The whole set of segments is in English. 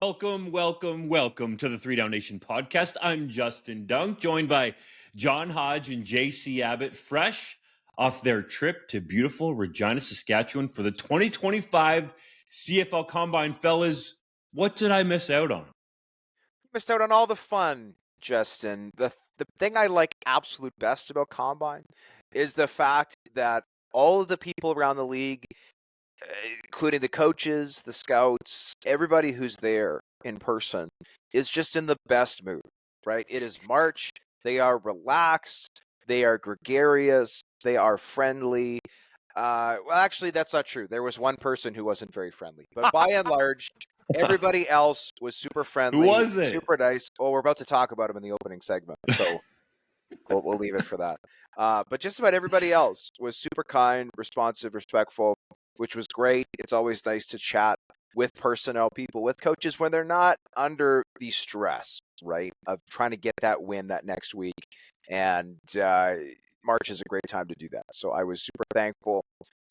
Welcome to the 3DownNation podcast. I'm Justin Dunk, joined by John Hodge and JC Abbott, fresh off their trip to beautiful Regina, Saskatchewan for the 2025 CFL Combine. Fellas, what did I miss out on? You missed out on all the fun, Justin. The thing I like absolute best about Combine is the fact that all of the people around the league, including the coaches, the scouts, everybody who's there in person, is just in the best mood, right? It is March. They are relaxed. They are gregarious. They are friendly. Well, actually, that's not true. There was one person who wasn't very friendly. But by and large, everybody else was super friendly. Who was it? Super nice. Oh, we're about to talk about him in the opening segment. So we'll leave it for that. But just about everybody else was super kind, responsive, respectful, which was great. It's always nice to chat with personnel people, with coaches when they're not under the stress, right, of trying to get that win that next week. And March is a great time to do that. So I was super thankful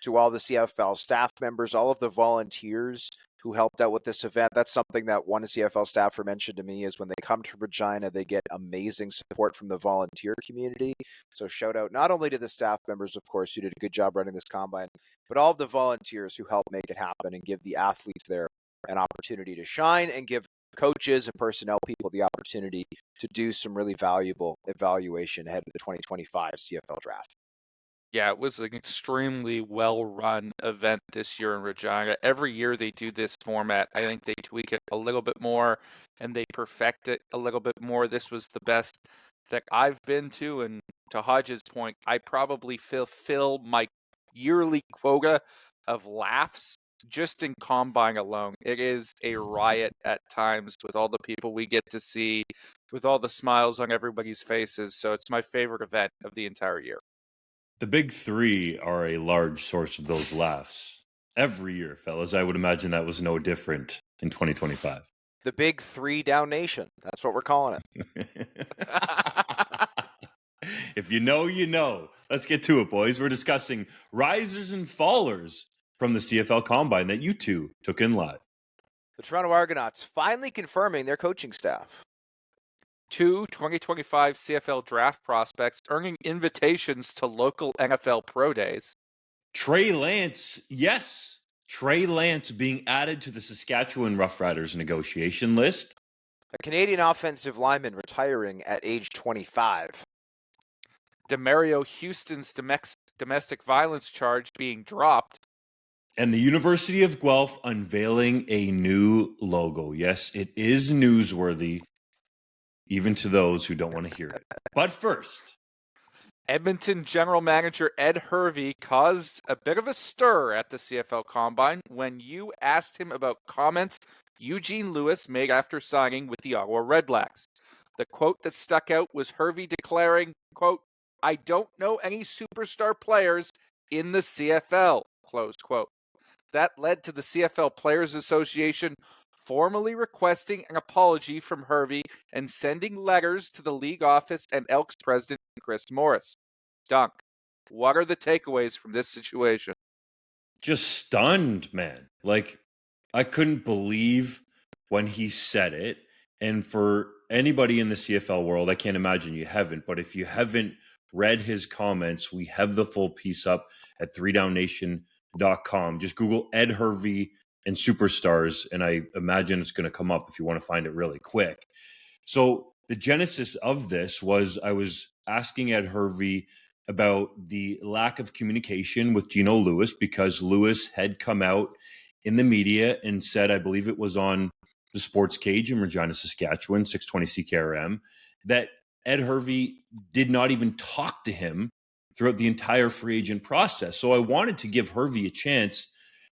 to all the CFL staff members, all of the volunteers who helped out with this event. That's something that one CFL staffer mentioned to me, is when they come to Regina, they get amazing support from the volunteer community. So shout out not only to the staff members, of course, who did a good job running this combine, but all of the volunteers who helped make it happen and give the athletes there an opportunity to shine, and give coaches and personnel people the opportunity to do some really valuable evaluation ahead of the 2025 CFL draft. Yeah, it was an extremely well-run event this year in Regina. Every year they do this format. I think they tweak it a little bit more and they perfect it a little bit more. This was the best that I've been to, and to Hodge's point, I probably fill my yearly quota of laughs just in Combine alone. It is a riot at times with all the people we get to see, with all the smiles on everybody's faces. So it's my favorite event of the entire year. The big three are a large source of those laughs every year, fellas. I would imagine that was no different in 2025. The big 3DownNation. That's what we're calling it. If you know, you know. Let's get to it, boys. We're discussing risers and fallers from the CFL Combine that you two took in live. The Toronto Argonauts finally confirming their coaching staff. 2 2025 CFL draft prospects earning invitations to local NFL pro days. Trey Lance, yes. Trey Lance being added to the Saskatchewan Roughriders negotiation list. A Canadian offensive lineman retiring at age 25. Demario Houston's domestic violence charge being dropped. And the University of Guelph unveiling a new logo. Yes, it is newsworthy, even to those who don't want to hear it. But first, Edmonton general manager Ed Hervey caused a bit of a stir at the CFL Combine when you asked him about comments Eugene Lewis made after signing with the Ottawa Redblacks. The quote that stuck out was Hervey declaring, quote, "I don't know any superstar players in the CFL," close quote. That led to the CFL Players Association formally requesting an apology from Hervey and sending letters to the league office and Elks president Chris Morris. Dunk, what are the takeaways from this situation? just stunned, man. Like, I couldn't believe when he said it. And for anybody in the CFL world, I can't imagine you haven't, but if you haven't read his comments, we have the full piece up at 3DownNation.com. Just Google Ed Hervey and superstars, and I imagine it's going to come up if you want to find it really quick. So the genesis of this was I was asking Ed Hervey about the lack of communication with Gino Lewis, because Lewis had come out in the media and said, I believe it was on the Sports Cage in Regina, Saskatchewan, 620 CKRM, that Ed Hervey did not even talk to him throughout the entire free agent process. So I wanted to give Hervey a chance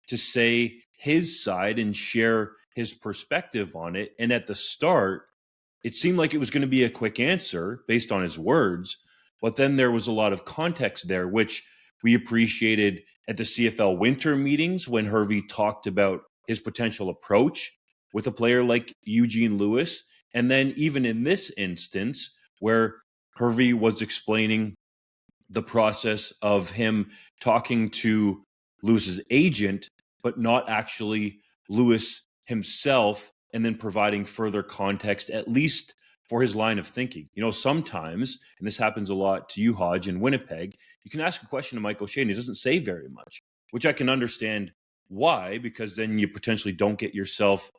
to say his side and share his perspective on it. And at the start, it seemed like it was going to be a quick answer based on his words, but then there was a lot of context there, which we appreciated at the CFL winter meetings when Hervey talked about his potential approach with a player like Eugene Lewis. And then even in this instance, where Hervey was explaining the process of him talking to Lewis's agent, but not actually Lewis himself and then providing further context, at least for his line of thinking. Sometimes, and this happens a lot to you, Hodge, in Winnipeg, you can ask a question to Mike O'Shea and he doesn't say very much, which I can understand why, because then you potentially don't get yourself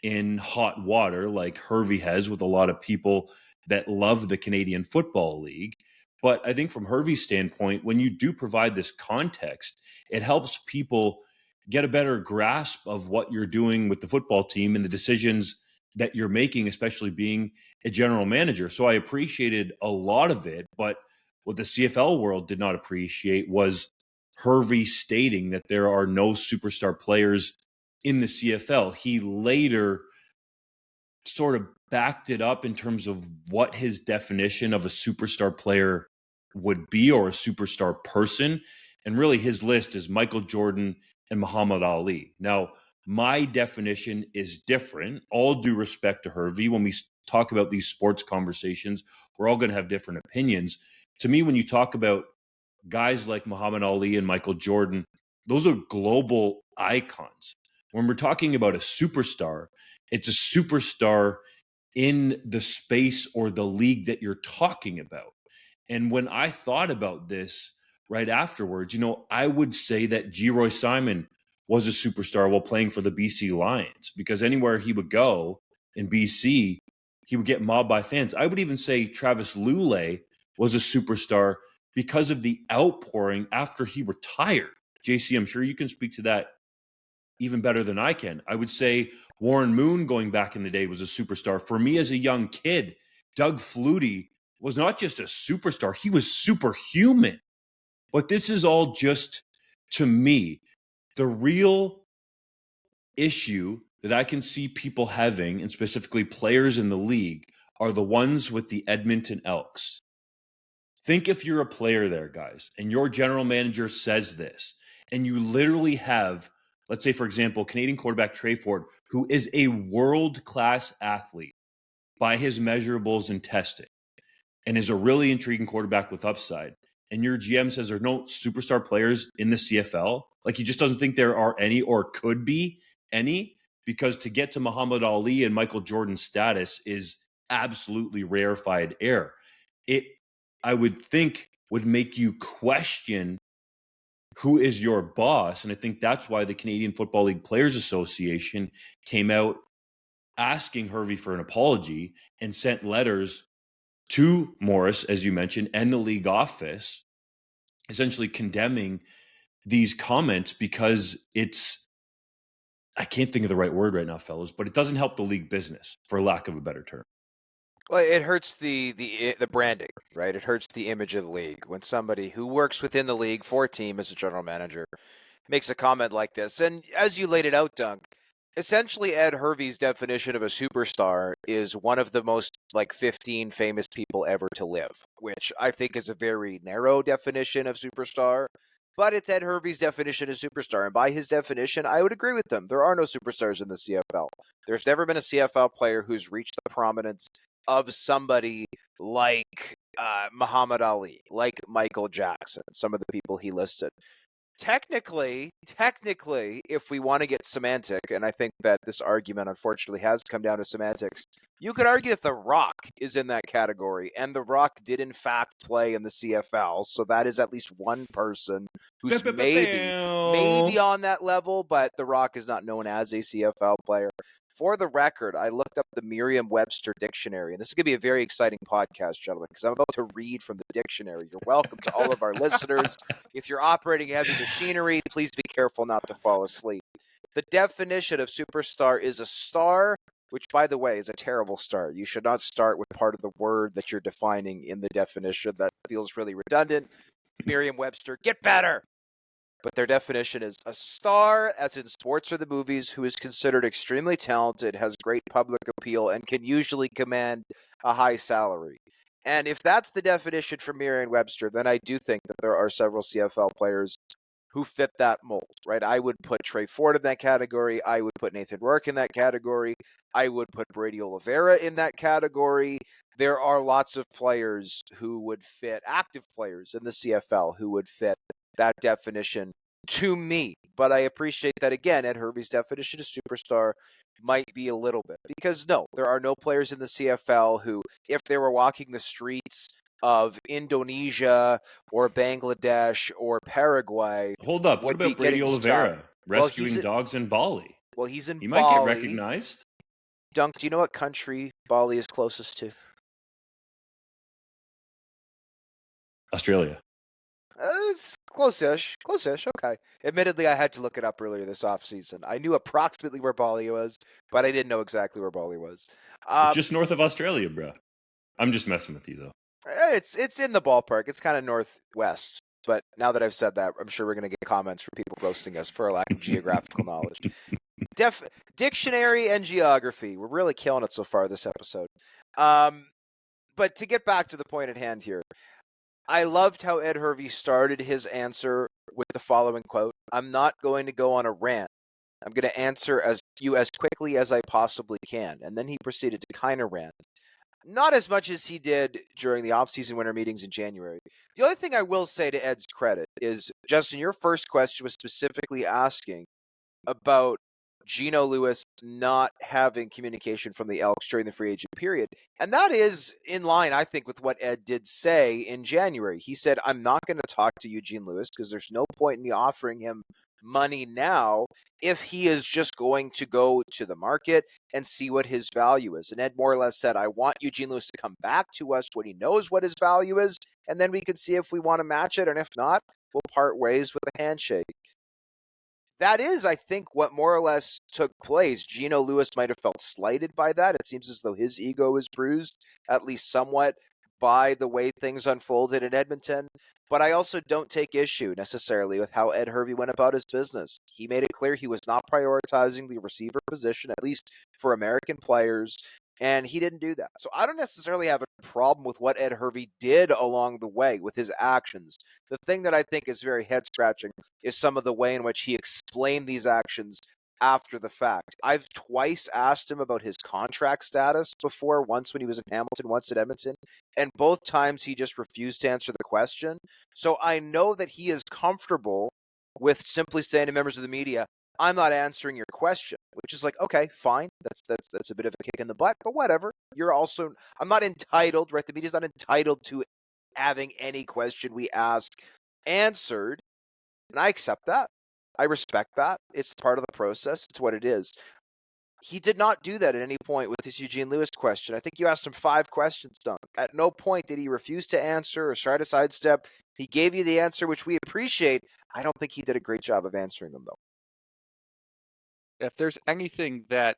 in hot water like Hervey has with a lot of people that love the Canadian Football League. But I think from Hervey's standpoint, when you do provide this context, it helps people get a better grasp of what you're doing with the football team and the decisions that you're making, especially being a general manager. So I appreciated a lot of it, but what the CFL world did not appreciate was Hervey stating that there are no superstar players in the CFL. He later sort of backed it up in terms of what his definition of a superstar player would be, or a superstar person. And really his list is Michael Jordan and Muhammad Ali. Now, my definition is different. All due respect to Hervey, when we talk about these sports conversations, we're all going to have different opinions. To me, when you talk about guys like Muhammad Ali and Michael Jordan, those are global icons. When we're talking about a superstar, it's a superstar in the space or the league that you're talking about. And when I thought about this right afterwards, I would say that G. Roy Simon was a superstar while playing for the BC Lions, because anywhere he would go in BC, he would get mobbed by fans. I would even say Travis Lulay was a superstar because of the outpouring after he retired. JC, I'm sure you can speak to that even better than I can. I would say Warren Moon, going back in the day, was a superstar. For me as a young kid, Doug Flutie was not just a superstar, he was superhuman. But this is all just, to me, the real issue that I can see people having, and specifically players in the league, are the ones with the Edmonton Elks. Think if you're a player there, guys, and your general manager says this, and you literally have, let's say, for example, Canadian quarterback Trey Ford, who is a world-class athlete by his measurables and testing, and is a really intriguing quarterback with upside, and your GM says there's no superstar players in the CFL, like he just doesn't think there are any or could be any, because to get to Muhammad Ali and Michael Jordan's status is absolutely rarefied air. It, I would think, would make you question who is your boss. And I think that's why the Canadian Football League Players Association came out asking Hervey for an apology and sent letters to Morris, as you mentioned, and the league office, essentially condemning these comments, because it's, I can't think of the right word right now, fellas, but it doesn't help the league business, for lack of a better term. Well, it hurts the branding, right? It hurts the image of the league when somebody who works within the league for a team as a general manager makes a comment like this. And as you laid it out, Dunk, essentially Ed Hervey's definition of a superstar is one of the most 15 famous people ever to live, which I think is a very narrow definition of superstar. But it's Ed Hervey's definition of superstar. And by his definition, I would agree with them. There are no superstars in the CFL. There's never been a CFL player who's reached the prominence of somebody like Muhammad Ali, like Michael Jackson, some of the people he listed. Technically, if we want to get semantic, and I think that this argument unfortunately has come down to semantics, you could argue that The Rock is in that category, and The Rock did in fact play in the CFL, so that is at least one person who's maybe on that level, but The Rock is not known as a CFL player. For the record, I looked up the Merriam-Webster dictionary, and this is going to be a very exciting podcast, gentlemen, because I'm about to read from the dictionary. You're welcome to all of our listeners. If you're operating heavy machinery, please be careful not to fall asleep. The definition of superstar is a star, which, by the way, is a terrible start. You should not start with part of the word that you're defining in the definition. That feels really redundant. Merriam-Webster, get better! But their definition is a star, as in sports or the movies, who is considered extremely talented, has great public appeal, and can usually command a high salary. And if that's the definition for Merriam-Webster, then I do think that there are several CFL players who fit that mold, right? I would put Trey Ford in that category. I would put Nathan Rourke in that category. I would put Brady Oliveira in that category. There are lots of players who would fit, active players in the CFL who would fit that definition to me. But I appreciate that, again, Ed Hervey's definition of superstar might be a little bit. Because, no, there are no players in the CFL who, if they were walking the streets of Indonesia or Bangladesh or Paraguay, Hold up. What would be about Brady getting stuck. Oliveira rescuing dogs in Bali? Well, he's in He Bali. might get recognized. Dunk, do you know what country Bali is closest to? Australia. It's close-ish. Close-ish, okay. Admittedly, I had to look it up earlier this offseason. I knew approximately where Bali was, but I didn't know exactly where Bali was. It's just north of Australia, bro. I'm just messing with you, though. It's in the ballpark. It's kind of northwest. But now that I've said that, I'm sure we're going to get comments from people roasting us for our lack of geographical knowledge. Dictionary and geography. We're really killing it so far this episode. But to get back to the point at hand here, I loved how Ed Hervey started his answer with the following quote: "I'm not going to go on a rant. I'm going to answer you as quickly as I possibly can." And then he proceeded to kind of rant. Not as much as he did during the off-season winter meetings in January. The only thing I will say to Ed's credit is, Justin, your first question was specifically asking about Geno Lewis not having communication from the Elks during the free agent period. And that is in line, I think, with what Ed did say in January. He said, "I'm not going to talk to Eugene Lewis because there's no point in me offering him money now if he is just going to go to the market and see what his value is." And Ed more or less said, "I want Eugene Lewis to come back to us when he knows what his value is, and then we can see if we want to match it, and if not, we'll part ways with a handshake." That is, I think, what more or less took place. Geno Lewis might have felt slighted by that. It seems as though his ego was bruised, at least somewhat, by the way things unfolded in Edmonton. But I also don't take issue necessarily with how Ed Hervey went about his business. He made it clear he was not prioritizing the receiver position, at least for American players, and he didn't do that. So I don't necessarily have a problem with what Ed Hervey did along the way with his actions. The thing that I think is very head-scratching is some of the way in which he explained these actions after the fact. I've twice asked him about his contract status before, once when he was in Hamilton, once at Edmonton, and both times he just refused to answer the question. So I know that he is comfortable with simply saying to members of the media, "I'm not answering your question," which is like, okay, fine. That's a bit of a kick in the butt, but whatever. I'm not entitled, right? The media's not entitled to having any question we ask answered. And I accept that. I respect that. It's part of the process. It's what it is. He did not do that at any point with his Eugene Lewis question. I think you asked him 5 questions, Dunk. At no point did he refuse to answer or try to sidestep. He gave you the answer, which we appreciate. I don't think he did a great job of answering them, though. If there's anything that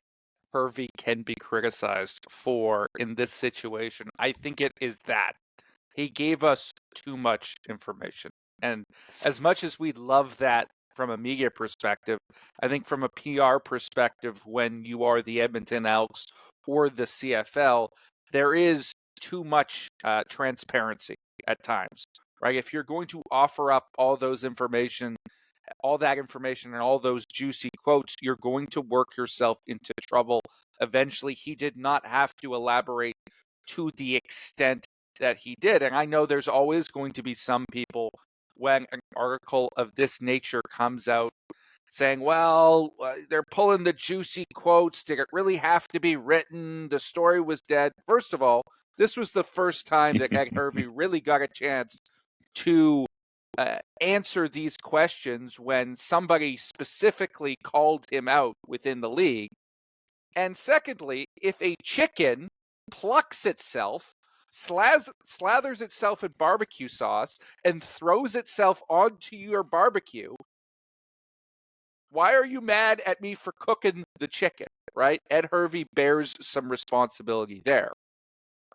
Hervey can be criticized for in this situation, I think it is that he gave us too much information. And as much as we love that from a media perspective, I think from a PR perspective, when you are the Edmonton Elks or the CFL, there is too much transparency at times, right? If you're going to offer up all that information and all those juicy quotes, you're going to work yourself into trouble. Eventually, he did not have to elaborate to the extent that he did. And I know there's always going to be some people, when an article of this nature comes out, saying, well, they're pulling the juicy quotes. Did it really have to be written? The story was dead. First of all, this was the first time that Ed Hervey really got a chance to answer these questions when somebody specifically called him out within the league. And secondly, if a chicken plucks itself, slathers itself in barbecue sauce, and throws itself onto your barbecue, why are you mad at me for cooking the chicken, right? Ed Hervey bears some responsibility there.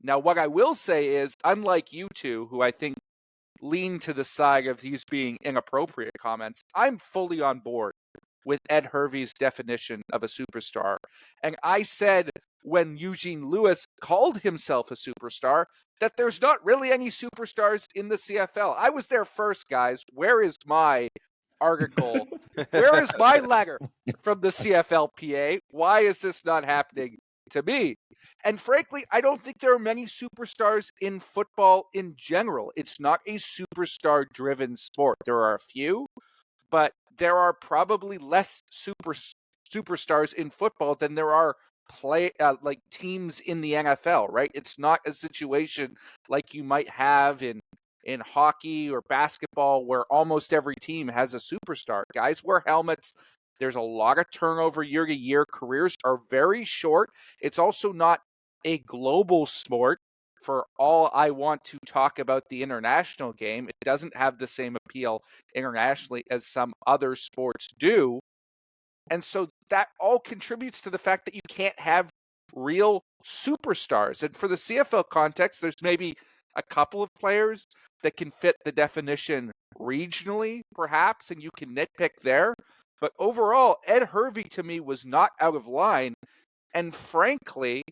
Now, what I will say is, unlike you two, who I think lean to the side of these being inappropriate comments, I'm fully on board with Ed Hervey's definition of a superstar. And I said when Eugene Lewis called himself a superstar that there's not really any superstars in the CFL. I was there first, guys. Where is my article? Where is my letter from the CFLPA? Why is this not happening to me? And frankly, I don't think there are many superstars in football in general. It's not a superstar-driven sport. There are a few, but there are probably less superstars in football than there are teams in the NFL, right? It's not a situation like you might have in hockey or basketball where almost every team has a superstar. Guys wear helmets. There's a lot of turnover year to year. Careers are very short. It's also not a global sport. For all I want to talk about the international game, it doesn't have the same appeal internationally as some other sports do. And so that all contributes to the fact that you can't have real superstars. And for the CFL context, there's maybe a couple of players that can fit the definition regionally, perhaps, and you can nitpick there. But overall, Ed Hervey to me was not out of line. And frankly,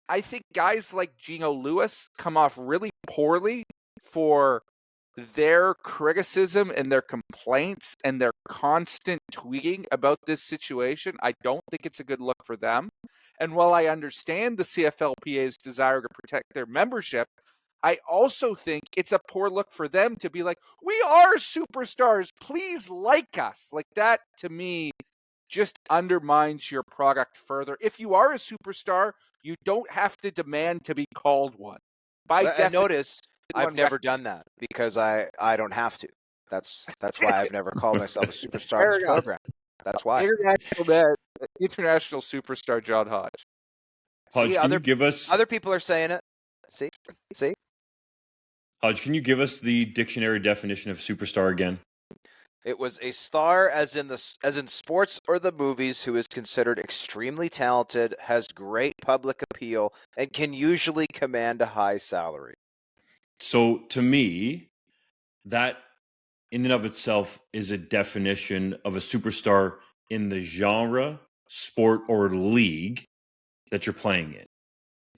I think guys like Geno Lewis come off really poorly for their criticism and their complaints and their constant tweeting about this situation. I don't think it's a good look for them. And while I understand the CFLPA's desire to protect their membership, I also think it's a poor look for them to be like, we are superstars, please like us. Like that, to me, just undermines your product further. If you are a superstar, you don't have to demand to be called one. And notice, I've never done that because I don't have to. That's why I've never called myself a superstar in this program. That's why. International superstar John Hodge. Hodge, can you give us... Other people are saying it. See? Hodge, can you give us the dictionary definition of superstar again? It was a star as in sports or the movies who is considered extremely talented, has great public appeal, and can usually command a high salary. So to me, that in and of itself is a definition of a superstar in the genre, sport, or league that you're playing in.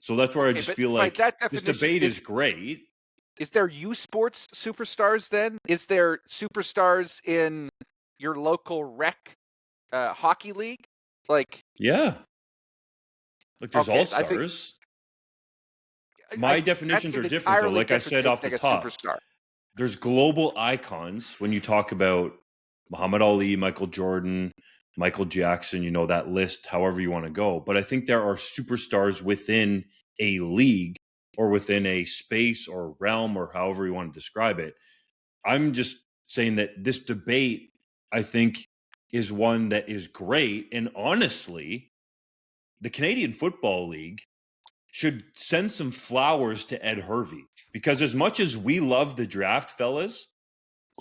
So that's where I just feel like this debate is great. Is there U Sports superstars then? Is there superstars in your local rec hockey league? Yeah. Like there's all-stars. My definitions are different, though. Like I said off the top, there's global icons when you talk about Muhammad Ali, Michael Jordan, Michael Jackson, that list, however you want to go. But I think there are superstars within a league or within a space or realm or however you want to describe it. I'm just saying that this debate, I think, is one that is great. And honestly, the Canadian Football League should send some flowers to Ed Hervey, because as much as we love the draft, fellas,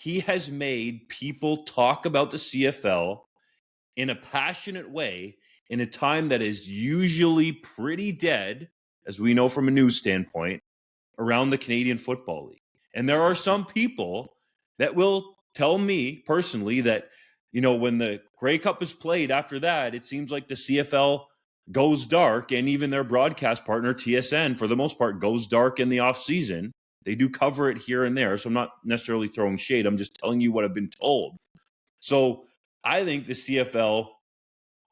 he has made people talk about the CFL in a passionate way in a time that is usually pretty dead, as we know from a news standpoint, around the Canadian Football League. And there are some people that will tell me personally that, when the Grey Cup is played after that, it seems like the CFL goes dark, and even their broadcast partner, TSN, for the most part, goes dark in the offseason. They do cover it here and there, so I'm not necessarily throwing shade. I'm just telling you what I've been told. So I think the CFL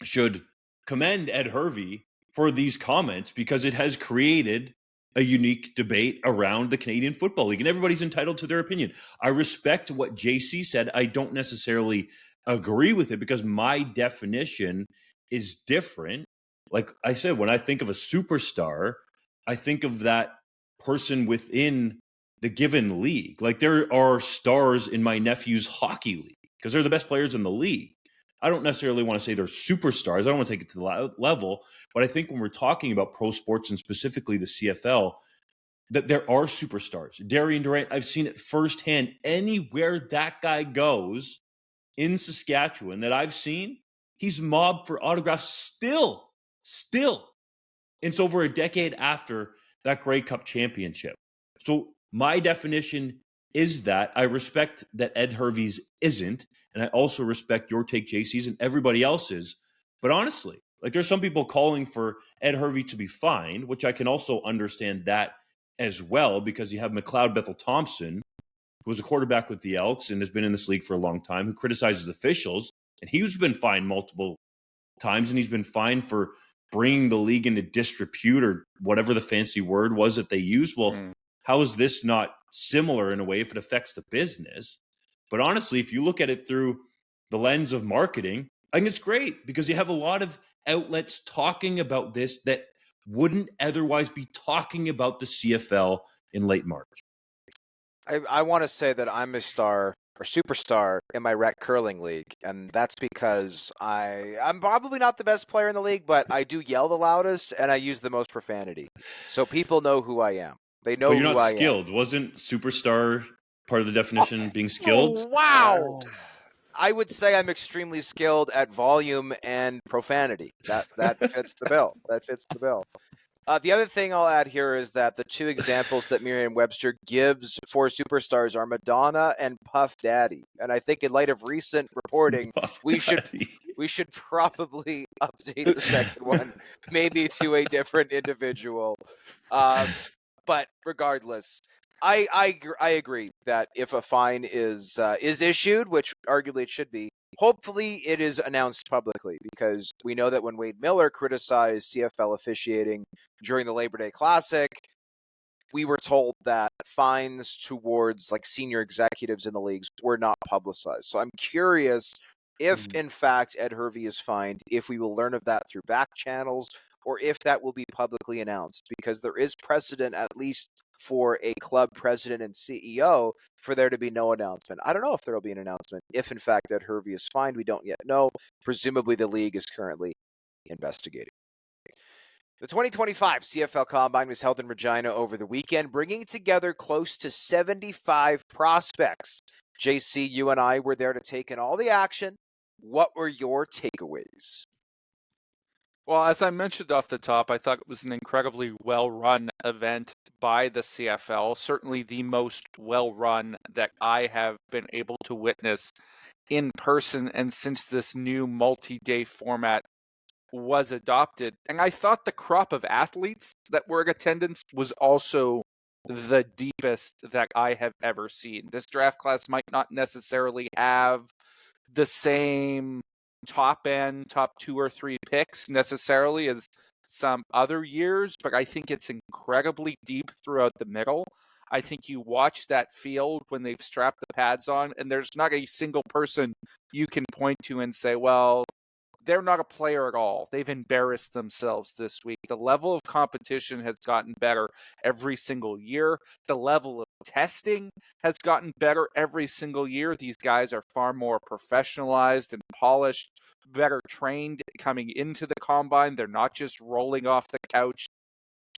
should commend Ed Hervey for these comments, because it has created a unique debate around the Canadian Football League, and everybody's entitled to their opinion. I respect what JC said. I don't necessarily agree with it because my definition is different. Like I said, when I think of a superstar, I think of that person within the given league. Like there are stars in my nephew's hockey league because they're the best players in the league. I don't necessarily want to say they're superstars. I don't want to take it to the level. But I think when we're talking about pro sports and specifically the CFL, that there are superstars. Darian Durant, I've seen it firsthand. Anywhere that guy goes in Saskatchewan that I've seen, he's mobbed for autographs still. It's over a decade after that Grey Cup championship. So my definition is that I respect that Ed Hervey's isn't, and I also respect your take, JC's, and everybody else's. But honestly, like there's some people calling for Ed Hervey to be fined, which I can also understand that as well, because you have McLeod Bethel-Thompson, who was a quarterback with the Elks and has been in this league for a long time, who criticizes officials, and he's been fined multiple times, and he's been fined for bringing the league into disrepute or whatever the fancy word was that they used. Well, how is this not similar in a way if it affects the business? But honestly, if you look at it through the lens of marketing, I think it's great because you have a lot of outlets talking about this that wouldn't otherwise be talking about the CFL in late March. I want to say that I'm a star or superstar in my rec curling league, and that's because I'm probably not the best player in the league, but I do yell the loudest and I use the most profanity. So people know who I am. They know But you're who not I skilled. Wasn't superstar part of the definition being skilled? Oh, wow. am. I would say I'm extremely skilled at volume and profanity. That fits the bill. That fits the bill. The other thing I'll add here is that the two examples that Merriam-Webster gives for superstars are Madonna and Puff Daddy. And I think in light of recent reporting, we should probably update the second one, maybe to a different individual. But regardless, I agree that if a fine is issued, which arguably it should be, hopefully it is announced publicly, because we know that when Wade Miller criticized CFL officiating during the Labor Day Classic, we were told that fines towards like senior executives in the leagues were not publicized. So I'm curious if, in fact, Ed Hervey is fined, if we will learn of that through back channels, or if that will be publicly announced, because there is precedent, at least for a club president and CEO, for there to be no announcement. I don't know if there will be an announcement. If, in fact, Ed Hervey is fined, we don't yet know. Presumably, the league is currently investigating. The 2025 CFL Combine was held in Regina over the weekend, bringing together close to 75 prospects. JC, you and I were there to take in all the action. What were your takeaways? Well, as I mentioned off the top, I thought it was an incredibly well-run event by the CFL, certainly the most well-run that I have been able to witness in person and since this new multi-day format was adopted. And I thought the crop of athletes that were in attendance was also the deepest that I have ever seen. This draft class might not necessarily have the same top 2 or 3 picks necessarily as some other years, but I think it's incredibly deep throughout the middle. I think you watch that field when they've strapped the pads on, and there's not a single person you can point to and say, well, they're not a player at all. They've embarrassed themselves this week. The level of competition has gotten better every single year. The level of testing has gotten better every single year. These guys are far more professionalized and polished, better trained coming into the combine. They're not just rolling off the couch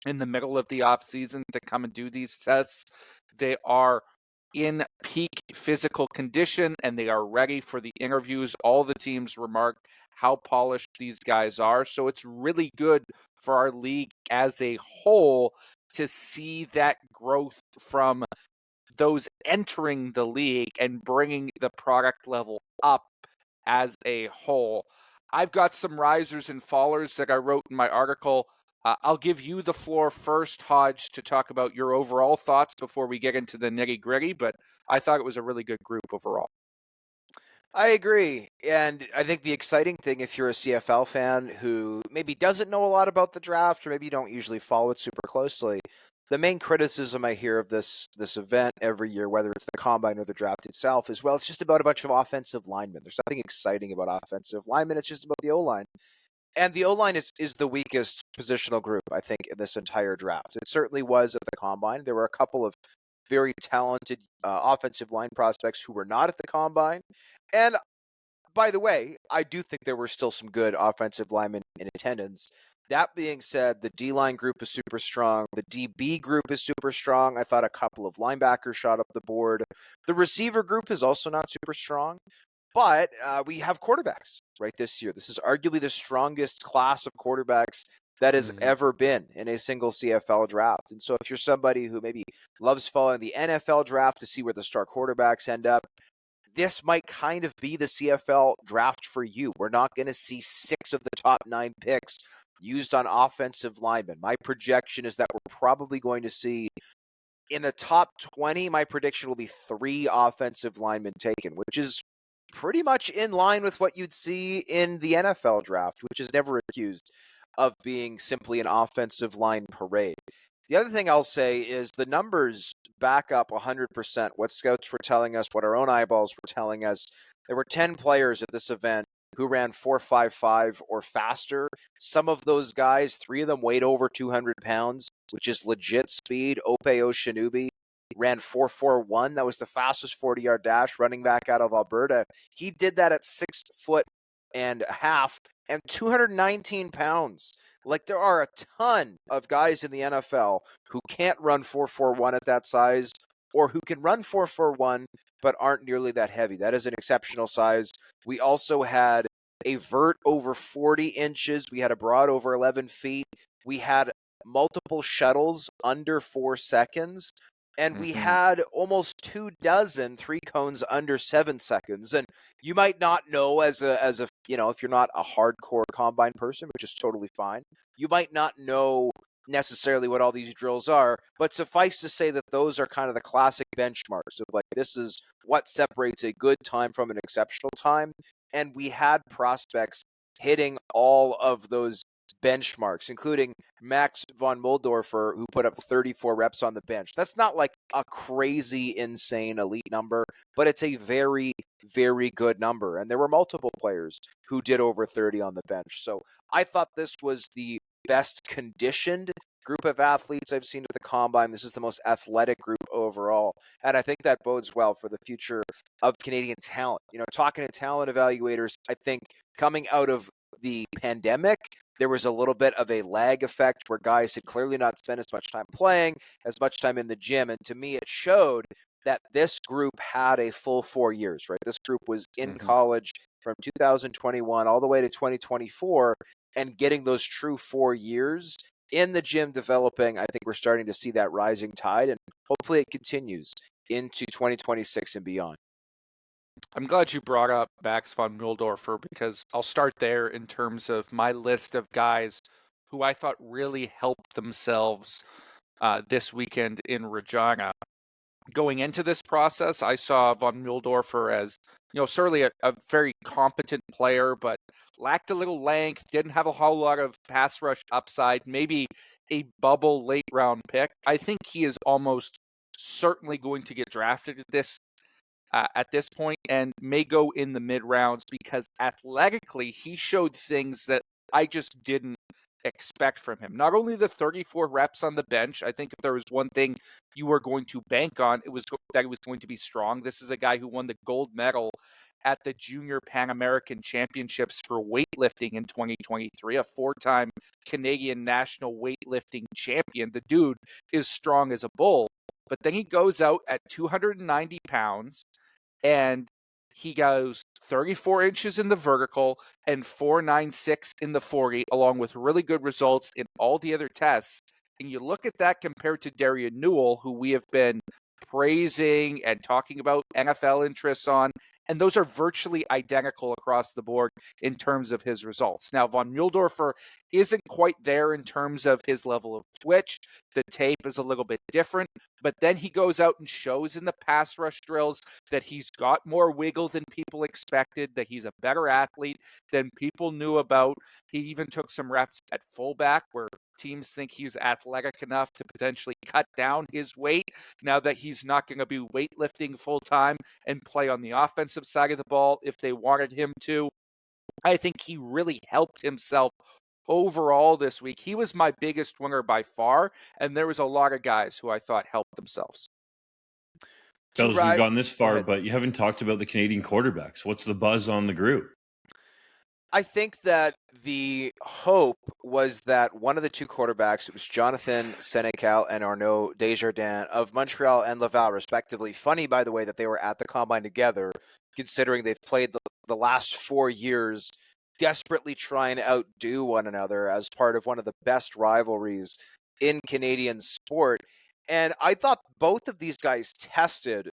in the middle of the offseason to come and do these tests. They are in peak physical condition and they are ready for the interviews. All the teams remark how polished these guys are. So it's really good for our league as a whole to see that growth from those entering the league and bringing the product level up as a whole. I've got some risers and fallers that I wrote in my article. I'll give you the floor first, Hodge, to talk about your overall thoughts before we get into the nitty-gritty, but I thought it was a really good group overall. I agree. And I think the exciting thing, if you're a CFL fan who maybe doesn't know a lot about the draft, or maybe you don't usually follow it super closely, the main criticism I hear of this event every year, whether it's the Combine or the draft itself, is, well, it's just about a bunch of offensive linemen. There's nothing exciting about offensive linemen. It's just about the O-line. And the O-line is the weakest positional group, I think, in this entire draft. It certainly was at the Combine. There were a couple of very talented offensive line prospects who were not at the Combine. And by the way, I do think there were still some good offensive linemen in attendance. That being said, the D-line group is super strong. The DB group is super strong. I thought a couple of linebackers shot up the board. The receiver group is also not super strong. But we have quarterbacks right this year. This is arguably the strongest class of quarterbacks that has ever been in a single CFL draft. And so if you're somebody who maybe loves following the NFL draft to see where the star quarterbacks end up, this might kind of be the CFL draft for you. We're not going to see 6 of the top 9 picks used on offensive linemen. My projection is that we're probably going to see, in the top 20, my prediction will be 3 offensive linemen taken, which is pretty much in line with what you'd see in the NFL draft, which is never accused of being simply an offensive line parade. The other thing I'll say is the numbers back up 100% what scouts were telling us, what our own eyeballs were telling us. There were 10 players at this event who ran 4.55 or faster. Some of those guys, 3 of them weighed over 200 pounds, which is legit speed. Ope Oshinubi ran 4.41. That was the fastest 40-yard dash, running back out of Alberta. He did that at 6'1.5" and 219 pounds. Like, there are a ton of guys in the NFL who can't run 4.41 at that size, or who can run 4.41 but aren't nearly that heavy. That is an exceptional size. We also had a vert over 40 inches. We had a broad over 11 feet. We had multiple shuttles under 4 seconds. And we had almost 24 three cones under 7 seconds. And you might not know as a you know, if you're not a hardcore combine person, which is totally fine, you might not know necessarily what all these drills are, but suffice to say that those are kind of the classic benchmarks of, like, this is what separates a good time from an exceptional time. And we had prospects hitting all of those benchmarks, including Max von Muldorfer, who put up 34 reps on the bench. That's not like a crazy, insane elite number, but it's a very, very good number. And there were multiple players who did over 30 on the bench. So I thought this was the best conditioned group of athletes I've seen at the Combine. This is the most athletic group overall. And I think that bodes well for the future of Canadian talent. You know, talking to talent evaluators, I think coming out of the pandemic, there was a little bit of a lag effect where guys had clearly not spent as much time playing, as much time in the gym. And to me, it showed that this group had a full 4 years, right? This group was in college from 2021 all the way to 2024, and getting those true 4 years in the gym developing. I think we're starting to see that rising tide, and hopefully it continues into 2026 and beyond. I'm glad you brought up Max von Muldorfer, because I'll start there in terms of my list of guys who I thought really helped themselves this weekend in Regina. Going into this process, I saw von Muldorfer as, you know, certainly a very competent player, but lacked a little length, didn't have a whole lot of pass rush upside, maybe a bubble late round pick. I think he is almost certainly going to get drafted at this point, and may go in the mid rounds, because athletically he showed things that I just didn't expect from him. Not only the 34 reps on the bench, I think if there was one thing you were going to bank on, it was that he was going to be strong. This is a guy who won the gold medal at the Junior Pan American Championships for weightlifting in 2023, a 4-time Canadian national weightlifting champion. The dude is strong as a bull. But then he goes out at 290 pounds, and he goes 34 inches in the vertical and 4.96 in the 40, along with really good results in all the other tests. And you look at that compared to Darian Newell, who we have been praising and talking about NFL interests on, and those are virtually identical across the board in terms of his results. Now, von Muldorfer isn't quite there in terms of his level of twitch. The tape is a little bit different, but then he goes out and shows in the pass rush drills that he's got more wiggle than people expected, that he's a better athlete than people knew about. He even took some reps at fullback, where teams think he's athletic enough to potentially cut down his weight now that he's not going to be weightlifting full time and play on the offensive side of the ball if they wanted him to. I think he really helped himself overall this week. He was my biggest winner by far, and there was a lot of guys who I thought helped themselves. Fellas, we've gone this far, but you haven't talked about the Canadian quarterbacks. What's the buzz on the group? I think that the hope was that one of the two quarterbacks, it was Jonathan Senecal and Arnaud Desjardins of Montreal and Laval, respectively. Funny, by the way, that they were at the Combine together, considering they've played the last 4 years desperately trying to outdo one another as part of one of the best rivalries in Canadian sport. And I thought both of these guys tested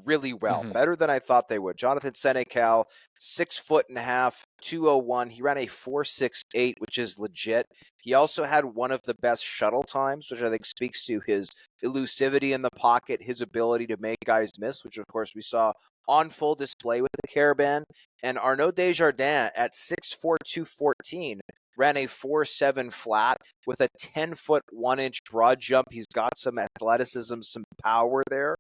really well, better than I thought they would. Jonathan Senecal, 6'1.5", 201. He ran a 4.68, which is legit. He also had one of the best shuttle times, which I think speaks to his elusivity in the pocket, his ability to make guys miss, which of course we saw on full display with the Caravan. And Arnaud Desjardins at 6'4", 214 ran a 4.7 flat with a 10-foot 1-inch broad jump. He's got some athleticism, some power there.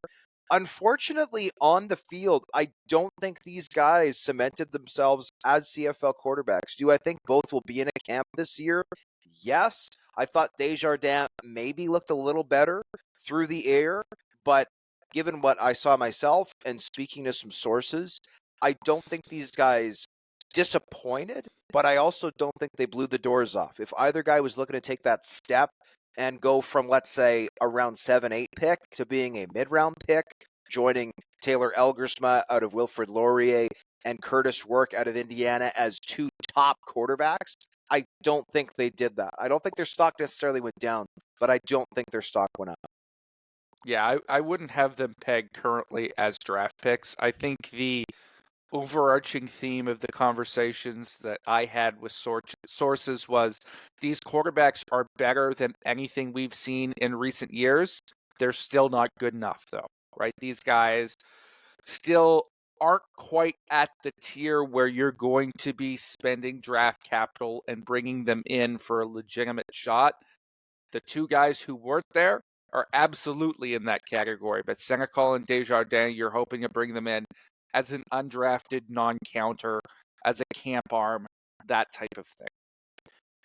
Unfortunately, on the field, I don't think these guys cemented themselves as CFL quarterbacks. Do I think both will be in a camp this year? Yes. I thought Desjardins maybe looked a little better through the air, but given what I saw myself and speaking to some sources, I don't think these guys disappointed, but I also don't think they blew the doors off. If either guy was looking to take that step and go from, let's say, a round 7-8 pick to being a mid-round pick, joining Taylor Elgersma out of Wilfrid Laurier and Curtis Work out of Indiana as two top quarterbacks, I don't think they did that. I don't think their stock necessarily went down, but I don't think their stock went up. Yeah, I wouldn't have them pegged currently as draft picks. I think the overarching theme of the conversations that I had with sources was these quarterbacks are better than anything we've seen in recent years. They're still not good enough, though, right? These guys still aren't quite at the tier where you're going to be spending draft capital and bringing them in for a legitimate shot. The two guys who weren't there are absolutely in that category, but Senecal and Desjardins, you're hoping to bring them in as an undrafted non-counter, as a camp arm, that type of thing.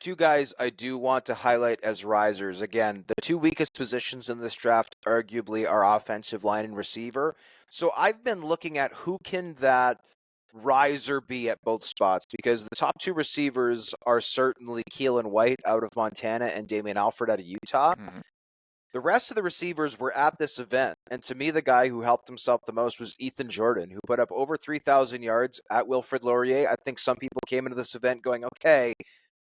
Two guys I do want to highlight as risers. Again, the two weakest positions in this draft arguably are offensive line and receiver. So I've been looking at who can that riser be at both spots, because the top two receivers are certainly Keelan White out of Montana and Damian Alford out of Utah. Mhm. The rest of the receivers were at this event, and to me, the guy who helped himself the most was Ethan Jordan, who put up over 3,000 yards at Wilfrid Laurier. I think some people came into this event going, okay,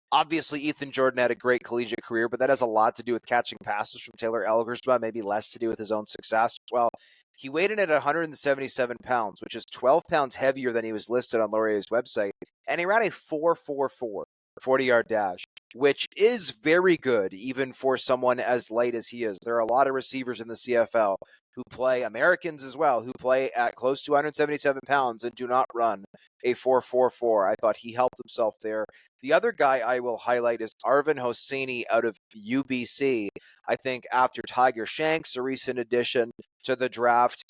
obviously Ethan Jordan had a great collegiate career, but that has a lot to do with catching passes from Taylor Elgersma, maybe less to do with his own success. Well, he weighed in at 177 pounds, which is 12 pounds heavier than he was listed on Laurier's website, and he ran a 4.44 40-yard dash, which is very good even for someone as light as he is. There are a lot of receivers in the CFL who play, Americans as well, who play at close to 177 pounds and do not run a 4.44. I thought he helped himself there. The other guy I will highlight is Arvin Hosseini out of UBC. I think after Tiger Shanks, a recent addition to the draft,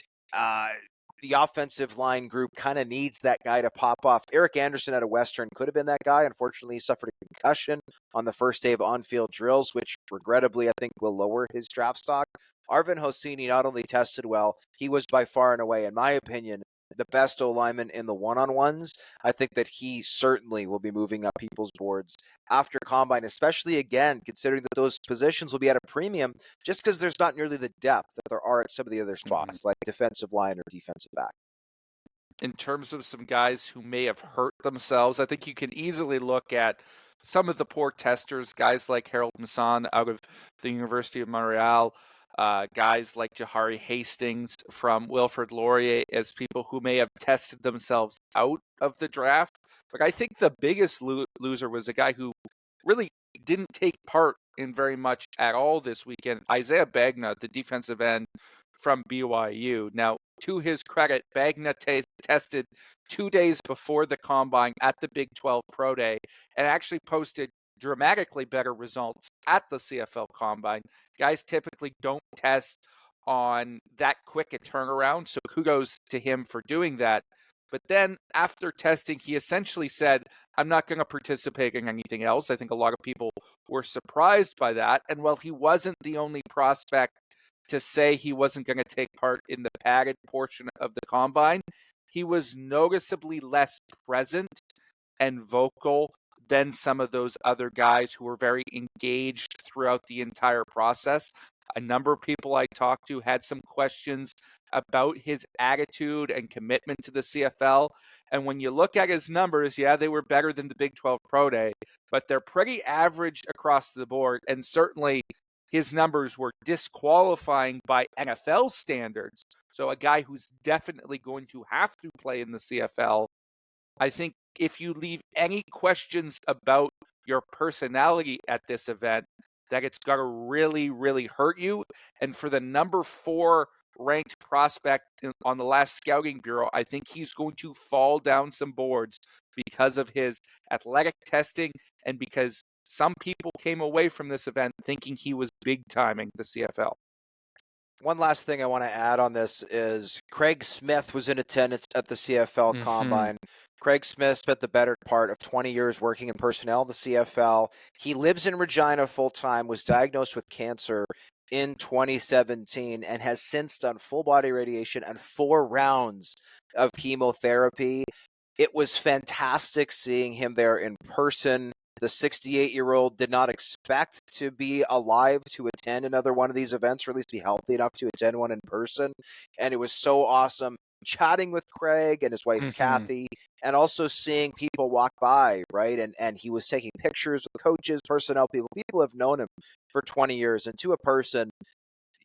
the offensive line group kind of needs that guy to pop off. Eric Anderson out of Western could have been that guy. Unfortunately, he suffered a concussion on the first day of on-field drills, which regrettably I think will lower his draft stock. Arvin Hosseini not only tested well, he was by far and away, in my opinion, the best O-lineman in the one-on-ones. I think that he certainly will be moving up people's boards after Combine, especially, again, considering that those positions will be at a premium just because there's not nearly the depth that there are at some of the other spots, like defensive line or defensive back. In terms of some guys who may have hurt themselves, I think you can easily look at some of the poor testers, guys like Harold Masson out of the University of Montreal, guys like Jahari Hastings from Wilfrid Laurier as people who may have tested themselves out of the draft. But I think the biggest loser was a guy who really didn't take part in very much at all this weekend, Isaiah Bagna, the defensive end from BYU. Now, to his credit, Bagna tested 2 days before the Combine at the Big 12 Pro Day and actually posted dramatically better results at the CFL Combine. Guys typically don't test on that quick a turnaround, so kudos to him for doing that. But then after testing, he essentially said, I'm not going to participate in anything else. I think a lot of people were surprised by that. And while he wasn't the only prospect to say he wasn't going to take part in the padded portion of the Combine, he was noticeably less present and vocal than some of those other guys who were very engaged throughout the entire process. A number of people I talked to had some questions about his attitude and commitment to the CFL. And when you look at his numbers, yeah, they were better than the Big 12 Pro Day, but they're pretty average across the board. And certainly his numbers were disqualifying by NFL standards. So a guy who's definitely going to have to play in the CFL. I think if you leave any questions about your personality at this event, that it's going to really, really hurt you. And for the number 4 ranked prospect on the last scouting bureau, I think he's going to fall down some boards because of his athletic testing and because some people came away from this event thinking he was big timing the CFL. One last thing I want to add on this is Craig Smith was in attendance at the CFL Combine. Craig Smith spent the better part of 20 years working in personnel in the CFL. He lives in Regina full-time, was diagnosed with cancer in 2017, and has since done full-body radiation and 4 rounds of chemotherapy. It was fantastic seeing him there in person. The 68-year-old did not expect to be alive to attend another one of these events, or at least be healthy enough to attend one in person. And it was so awesome chatting with Craig and his wife, Kathy, and also seeing people walk by, right? And he was taking pictures with coaches, personnel people. People have known him for 20 years. And to a person,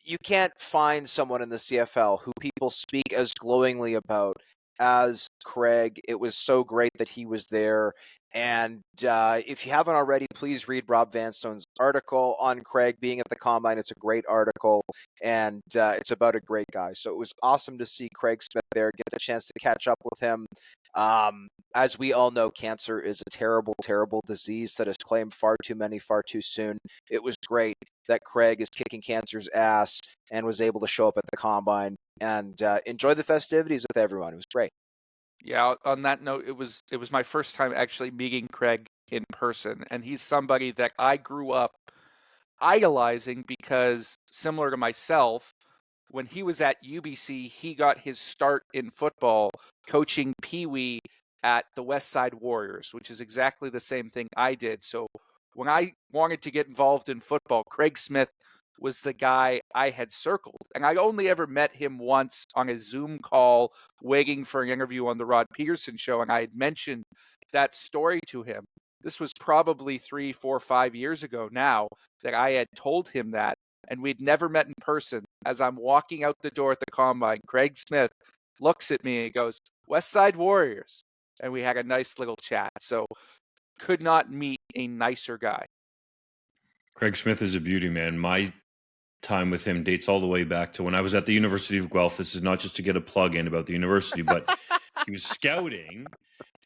you can't find someone in the CFL who people speak as glowingly about as Craig. It was so great that he was there. And if you haven't already, please read Rob Vanstone's article on Craig being at the Combine. It's a great article, and it's about a great guy. So it was awesome to see Craig Smith there, get the chance to catch up with him. As we all know, cancer is a terrible, terrible disease that has claimed far too many far too soon. It was great that Craig is kicking cancer's ass and was able to show up at the Combine and enjoy the festivities with everyone. It was great. Yeah, on that note, it was my first time actually meeting Craig in person, and he's somebody that I grew up idolizing because, similar to myself, when he was at UBC, he got his start in football coaching Pee Wee at the West Side Warriors, which is exactly the same thing I did. So when I wanted to get involved in football, Craig Smith was the guy I had circled. And I only ever met him once on a Zoom call waiting for an interview on the Rod Peterson show, and I had mentioned that story to him. This was probably 3, 4, 5 years ago now that I had told him that, and we'd never met in person. As I'm walking out the door at the Combine, Craig Smith looks at me and he goes, "West Side Warriors." And we had a nice little chat. So could not meet a nicer guy. Craig Smith is a beauty, man. My time with him dates all the way back to when I was at the University of Guelph. This is not just to get a plug in about the university, but he was scouting,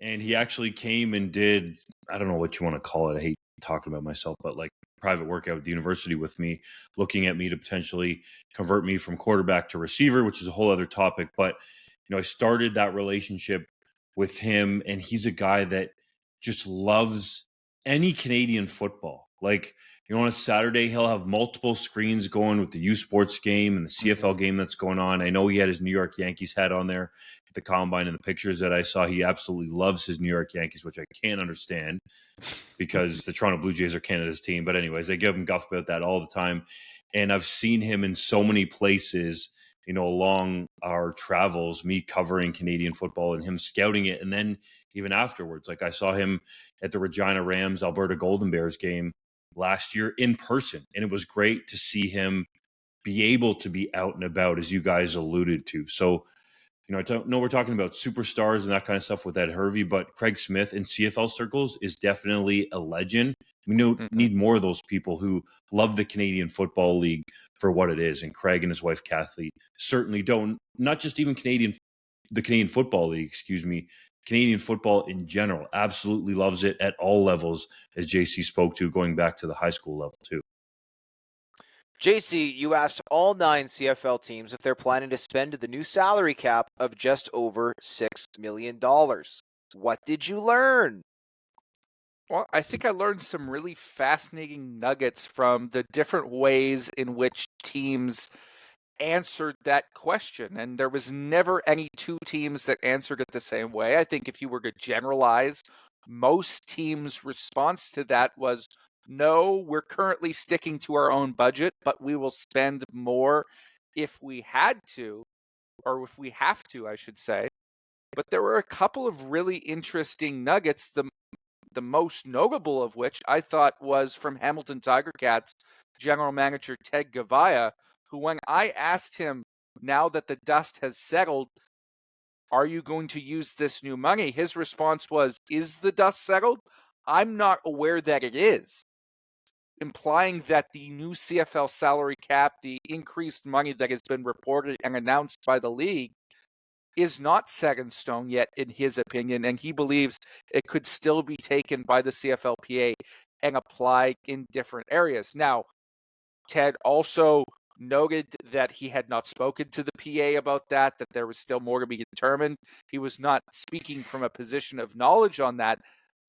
and he actually came and did, I don't know what you want to call it. I hate talking about myself, but like private workout at the university with me, looking at me to potentially convert me from quarterback to receiver, which is a whole other topic. But, I started that relationship with him, and he's a guy that just loves any Canadian football. Like, on a Saturday, he'll have multiple screens going with the U Sports game and the CFL game that's going on. I know he had his New York Yankees hat on there at the Combine, and the pictures that I saw, he absolutely loves his New York Yankees, which I can't understand because the Toronto Blue Jays are Canada's team. But anyways, they give him guff about that all the time. And I've seen him in so many places, along our travels, me covering Canadian football and him scouting it. And then even afterwards, like I saw him at the Regina Rams, Alberta Golden Bears game last year in person. And it was great to see him be able to be out and about, as you guys alluded to. So, I know we're talking about superstars and that kind of stuff with Ed Hervey, but Craig Smith in CFL circles is definitely a legend. We need more of those people who love the Canadian Football League for what it is. And Craig and his wife, Kathy, certainly don't, not just even the Canadian Football League, Canadian football in general, absolutely loves it at all levels, as JC spoke to, going back to the high school level too. JC, you asked all 9 CFL teams if they're planning to spend the new salary cap of just over $6 million. What did you learn? Well, I think I learned some really fascinating nuggets from the different ways in which teams answered that question. And there was never any 2 teams that answered it the same way. I think if you were to generalize, most teams' response to that was, no, we're currently sticking to our own budget, but we will spend more if we had to, or if we have to, I should say. But there were a couple of really interesting nuggets, the most notable of which I thought was from Hamilton Tiger Cats general manager Ted Gavaya, who, when I asked him, now that the dust has settled, are you going to use this new money? His response was, is the dust settled? I'm not aware that it is, implying that the new CFL salary cap, the increased money that has been reported and announced by the league, is not set in stone yet, in his opinion, and he believes it could still be taken by the CFLPA and applied in different areas. Now, Ted also noted that he had not spoken to the PA about that there was still more to be determined. He was not speaking from a position of knowledge on that.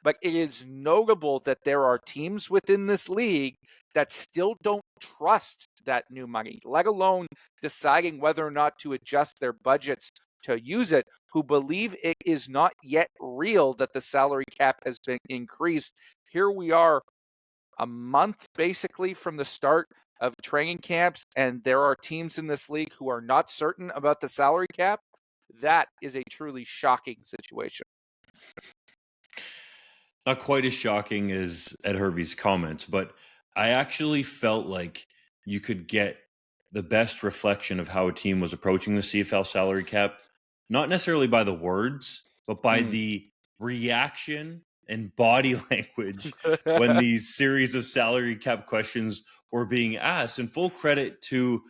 But it is notable that there are teams within this league that still don't trust that new money, let alone deciding whether or not to adjust their budgets to use it, who believe it is not yet real that the salary cap has been increased. Here we are, a month basically from the start of training camps, and there are teams in this league who are not certain about the salary cap. That is a truly shocking situation. Not quite as shocking as Ed Hervey's comments, but I actually felt like you could get the best reflection of how a team was approaching the CFL salary cap, not necessarily by the words, but by the reaction and body language when these series of salary cap questions were being asked. And full credit to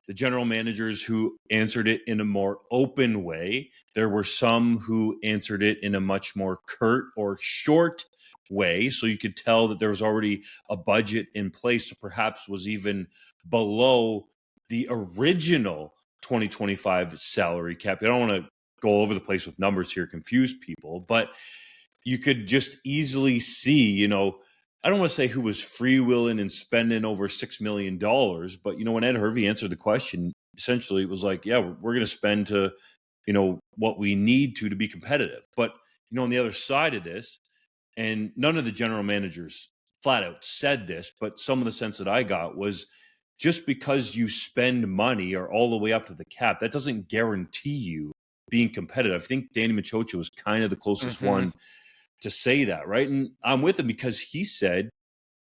the general managers who answered it in a more open way. There were some who answered it in a much more curt or short way. So you could tell that there was already a budget in place, so perhaps was even below the original 2025 salary cap. I don't want to go over the place with numbers here, confuse people, but you could just easily see, I don't want to say who was freewheeling and spending over $6 million, but, when Ed Hervey answered the question, essentially it was like, yeah, we're going to spend to, what we need to be competitive. But, on the other side of this, and none of the general managers flat out said this, but some of the sense that I got was just because you spend money or all the way up to the cap, that doesn't guarantee you being competitive. I think Danny Machocha was kind of the closest one to say that, right? And I'm with him because he said, I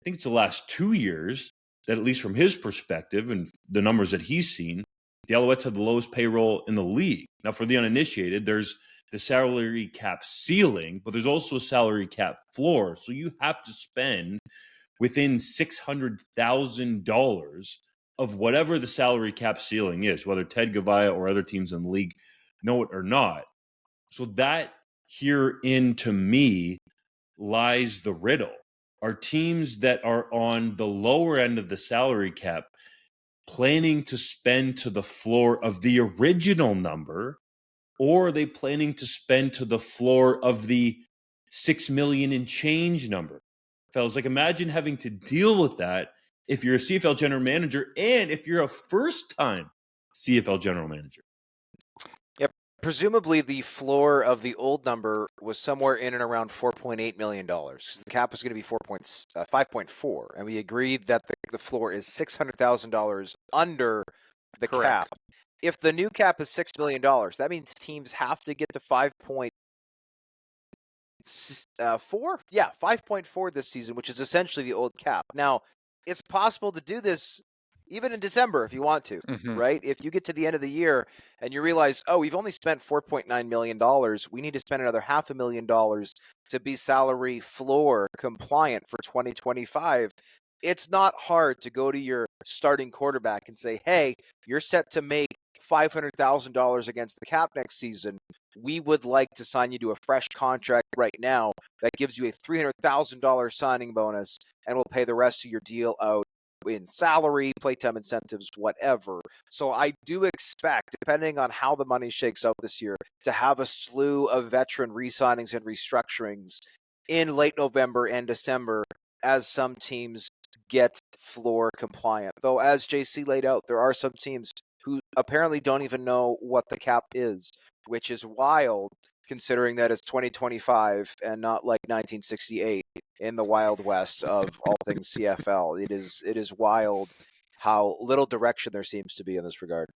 think it's the last 2 years that, at least from his perspective and the numbers that he's seen, the Alouettes have the lowest payroll in the league. Now, for the uninitiated, there's the salary cap ceiling, but there's also a salary cap floor. So you have to spend within $600,000 of whatever the salary cap ceiling is, whether Ted Gavaya or other teams in the league know it or not. So that herein, to me, lies the riddle. Are teams that are on the lower end of the salary cap planning to spend to the floor of the original number, or are they planning to spend to the floor of the 6 million and change number? Fellas, imagine having to deal with that if you're a CFL general manager and if you're a first-time CFL general manager. Presumably, the floor of the old number was somewhere in and around $4.8 million. The cap was going to be 5.4, and we agreed that the floor is $600,000 under the cap. If the new cap is $6 million, that means teams have to get to 5.4. Yeah, 5.4 this season, which is essentially the old cap. Now, it's possible to do this even in December if you want to, right? If you get to the end of the year and you realize, oh, we've only spent $4.9 million, we need to spend another $500,000 to be salary floor compliant for 2025. It's not hard to go to your starting quarterback and say, hey, you're set to make $500,000 against the cap next season. We would like to sign you to a fresh contract right now that gives you a $300,000 signing bonus, and we'll pay the rest of your deal out in salary, playtime incentives, whatever. So I do expect, depending on how the money shakes out this year, to have a slew of veteran re-signings and restructurings in late November and December as some teams get floor compliant. Though, as JC laid out, there are some teams who apparently don't even know what the cap is, which is wild considering that it's 2025 and not like 1968 in the Wild West of all things CFL. It is wild how little direction there seems to be in this regard.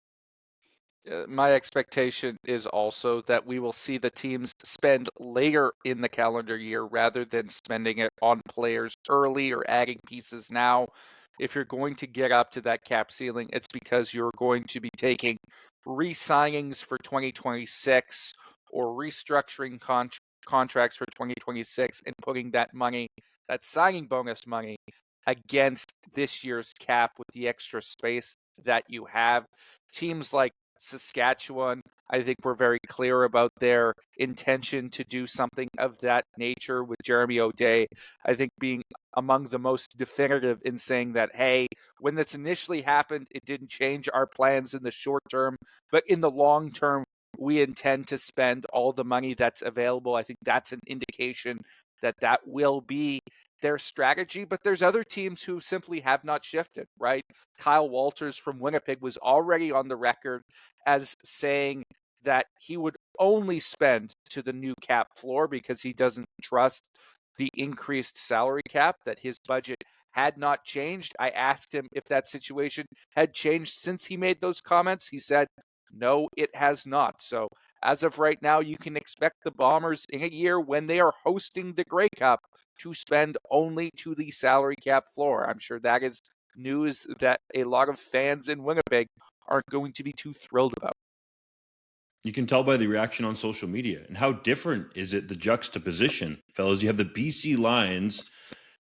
My expectation is also that we will see the teams spend later in the calendar year rather than spending it on players early or adding pieces now. If you're going to get up to that cap ceiling, it's because you're going to be taking re-signings for 2026 or restructuring contracts for 2026 and putting that money, that signing bonus money, against this year's cap with the extra space that you have. Teams like Saskatchewan, I think were very clear about their intention to do something of that nature, with Jeremy O'Day, I think, being among the most definitive in saying that, hey, when this initially happened, it didn't change our plans in the short term, but in the long term, we intend to spend all the money that's available. I think that's an indication that that will be their strategy, but there's other teams who simply have not shifted, right? Kyle Walters from Winnipeg was already on the record as saying that he would only spend to the new cap floor because he doesn't trust the increased salary cap, that his budget had not changed. I asked him if that situation had changed since he made those comments. He said, no, it has not. So as of right now, you can expect the Bombers in a year when they are hosting the Grey Cup to spend only to the salary cap floor. I'm sure that is news that a lot of fans in Winnipeg aren't going to be too thrilled about. You can tell by the reaction on social media. And how different is it, the juxtaposition, fellas? You have the BC Lions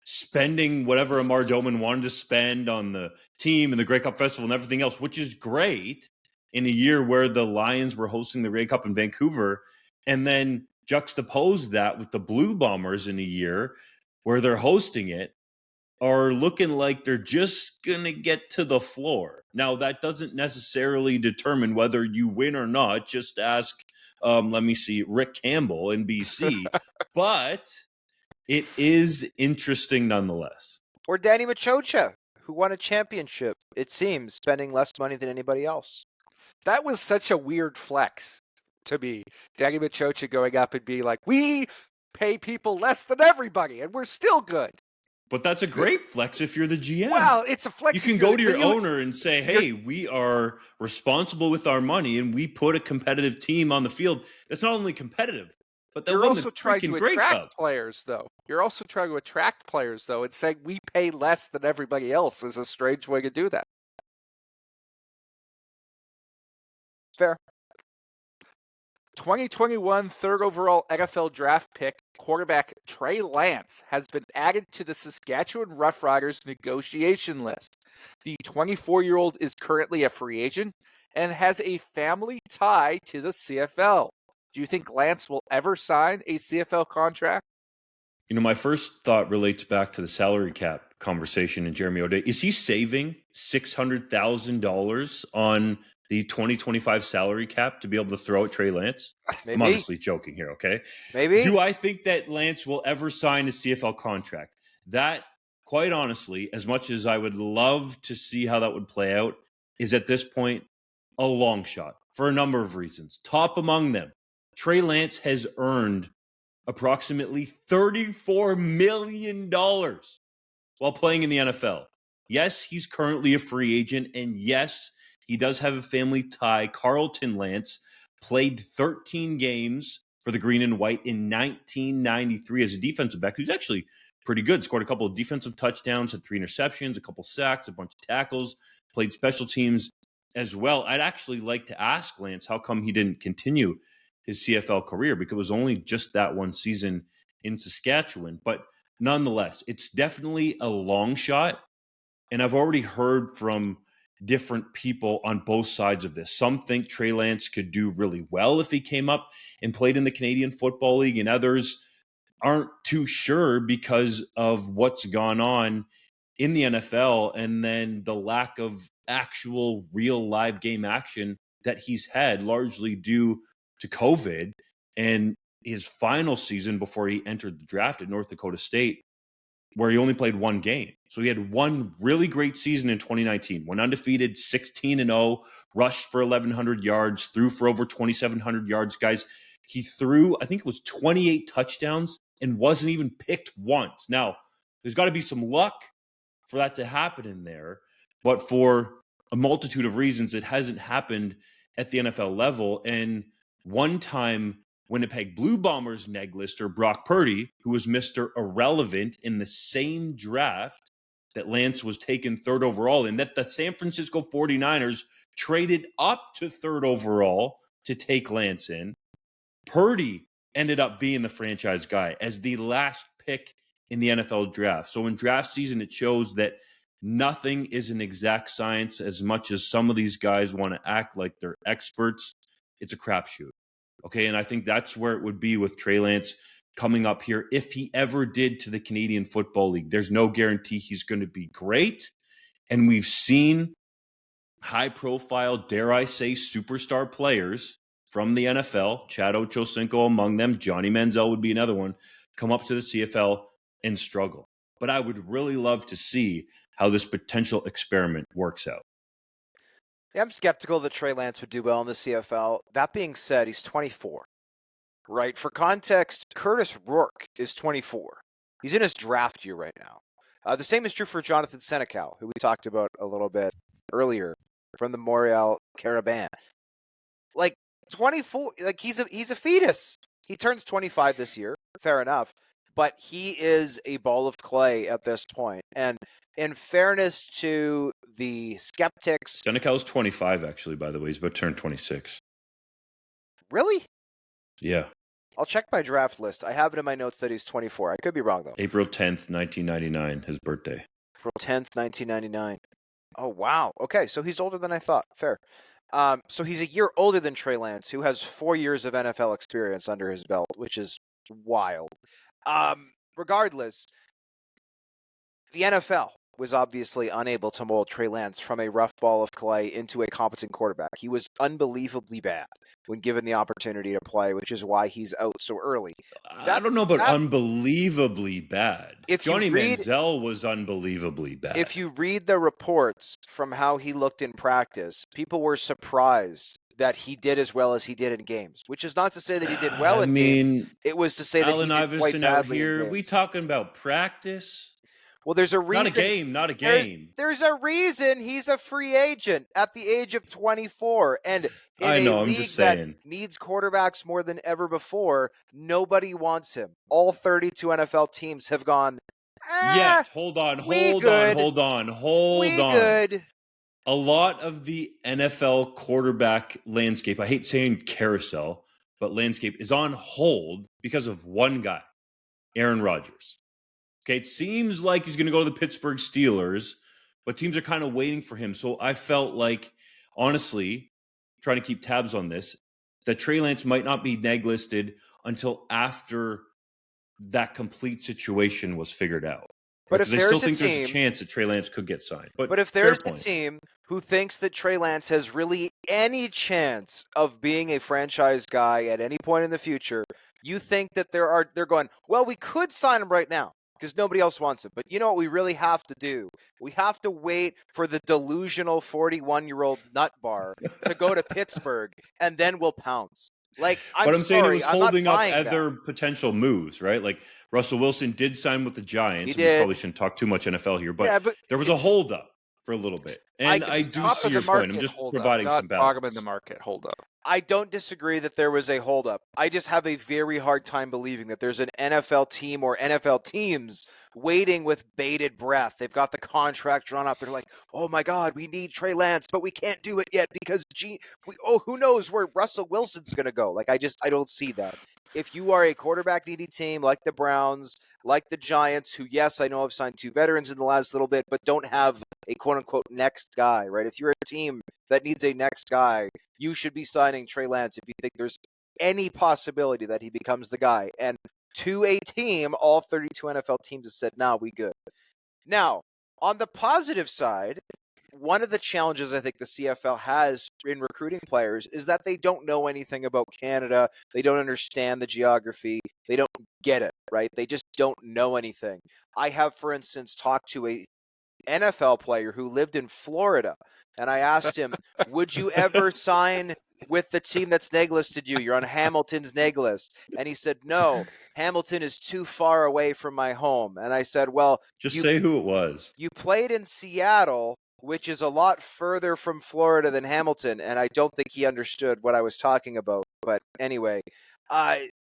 spending whatever Amar Doman wanted to spend on the team and the Grey Cup Festival and everything else, which is great, in a year where the Lions were hosting the Grey Cup in Vancouver, and then juxtapose that with the Blue Bombers in a year where they're hosting it, are looking like they're just going to get to the floor. Now, that doesn't necessarily determine whether you win or not. Just ask, Rick Campbell in BC. But it is interesting nonetheless. Or Danny Machocha, who won a championship, it seems, spending less money than anybody else. That was such a weird flex to me. Danny Machocha going up and being like, we pay people less than everybody, and we're still good. But that's a great flex if you're the GM. Well, it's a flex. You can go to your owner and say, hey, we are responsible with our money, and we put a competitive team on the field that's not only competitive, but they're also trying to attract players, though. You're also trying to attract players, though, and saying we pay less than everybody else is a strange way to do that. Fair. 2021 third overall NFL draft pick, quarterback Trey Lance, has been added to the Saskatchewan Roughriders negotiation list. The 24-year-old is currently a free agent and has a family tie to the CFL. Do you think Lance will ever sign a CFL contract? You know, my first thought relates back to the salary cap conversation in Jeremy O'Day. Is he saving $600,000 on the 2025 salary cap to be able to throw at Trey Lance? Maybe. I'm obviously joking here, okay? Maybe. Do I think that Lance will ever sign a CFL contract? That, quite honestly, as much as I would love to see how that would play out, is at this point a long shot for a number of reasons. Top among them, Trey Lance has earned approximately $34 million while playing in the NFL. Yes, he's currently a free agent, and yes, he does have a family tie. Carlton Lance played 13 games for the Green and White in 1993 as a defensive back, who's actually pretty good. Scored a couple of defensive touchdowns, had 3 interceptions, a couple sacks, a bunch of tackles, played special teams as well. I'd actually like to ask Lance how come he didn't continue his CFL career, because it was only just that one season in Saskatchewan. But nonetheless, it's definitely a long shot. And I've already heard from different people on both sides of this. Some think Trey Lance could do really well if he came up and played in the Canadian Football League, and others aren't too sure because of what's gone on in the NFL and then the lack of actual real live game action that he's had, largely due to COVID and his final season before he entered the draft at North Dakota State, where he only played one game. So he had one really great season in 2019, went undefeated, 16-0, rushed for 1,100 yards, threw for over 2,700 yards. Guys, he threw, I think it was 28 touchdowns and wasn't even picked once. Now, there's got to be some luck for that to happen in there, but for a multitude of reasons, it hasn't happened at the NFL level. And one-time Winnipeg Blue Bombers neglister Brock Purdy, who was Mr. Irrelevant in the same draft that Lance was taken third overall in, that the San Francisco 49ers traded up to third overall to take Lance in. Purdy ended up being the franchise guy as the last pick in the NFL draft. So in draft season, it shows that nothing is an exact science, as much as some of these guys want to act like they're experts. it's a crapshoot. Okay, and I think that's where it would be with Trey Lance coming up here if he ever did to the Canadian Football League. There's no guarantee he's going to be great, and we've seen high-profile, dare I say, superstar players from the NFL, Chad Ochocinco among them, Johnny Manziel would be another one, come up to the CFL and struggle. But I would really love to see how this potential experiment works out. Yeah, I'm skeptical that Trey Lance would do well in the CFL. That being said, he's 24, right? For context, Curtis Rourke is 24. He's in his draft year right now. The same is true for Jonathan Senecal, who we talked about a little bit earlier from the Montreal Carabin. Like 24, like he's a fetus. He turns 25 this year, fair enough, but he is a ball of clay at this point. And in fairness to the skeptics, Senecal's 25, actually, by the way. He's about to turn 26. Really? Yeah. I'll check my draft list. I have it in my notes that he's 24. I could be wrong, though. April 10th, 1999, his birthday. April 10th, 1999. Oh, wow. Okay, so he's older than I thought. Fair. So he's a year older than Trey Lance, who has 4 years of NFL experience under his belt, which is wild. Regardless, the NFL was obviously unable to mold Trey Lance from a rough ball of clay into a competent quarterback. He was unbelievably bad when given the opportunity to play, which is why he's out so early. I don't know about unbelievably bad. Johnny Manziel was unbelievably bad. If you read the reports from how he looked in practice, people were surprised that he did as well as he did in games, which is not to say that he did well in games. It was to say that he did quite badly in games. Are we talking about practice? Well, there's a reason. Not a game. There's a reason he's a free agent at the age of 24. And in a league that needs quarterbacks more than ever before, nobody wants him. All 32 NFL teams have gone, hold on. Good. A lot of the NFL quarterback landscape, I hate saying carousel, but landscape is on hold because of one guy, Aaron Rodgers. Okay, it seems like he's going to go to the Pittsburgh Steelers, but teams are kind of waiting for him. So I felt like, honestly, trying to keep tabs on this, that Trey Lance might not be neg-listed until after that complete situation was figured out. But if I still think there's a chance that Trey Lance could get signed. But if there's a team who thinks that Trey Lance has really any chance of being a franchise guy at any point in the future, you think that they're going, well, we could sign him right now, because nobody else wants it. But you know what we really have to do? We have to wait for the delusional 41-year-old nut bar to go to Pittsburgh, and then we'll pounce. Like, I'm saying it was holding up other potential moves, right? Like, Russell Wilson did sign with the Giants. We probably shouldn't talk too much NFL here, but there was a holdup for a little bit. And I do see your point. I'm just providing some balance. Bottom in the market holdup. I don't disagree that there was a holdup. I just have a very hard time believing that there's an NFL team or NFL teams waiting with bated breath. They've got the contract drawn up. They're like, oh my God, we need Trey Lance, but we can't do it yet because who knows where Russell Wilson's going to go? Like, I don't see that. If you are a quarterback needy team like the Browns, like the Giants, who, yes, I know have signed 2 veterans in the last little bit, but don't have a quote-unquote next guy, right? If you're a team that needs a next guy, you should be signing Trey Lance if you think there's any possibility that he becomes the guy. And to a team, all 32 NFL teams have said, nah, we good. Now, on the positive side, one of the challenges I think the CFL has in recruiting players is that they don't know anything about Canada. They don't understand the geography. They don't get it, right? They just don't know anything. I have, for instance, talked to a NFL player who lived in Florida, and I asked him, would you ever sign with the team that's neg-listed you? You're on Hamilton's neg list. And he said, no, Hamilton is too far away from my home. And I said, well, just say who it was. You played in Seattle, which is a lot further from Florida than Hamilton, and I don't think he understood what I was talking about. But anyway,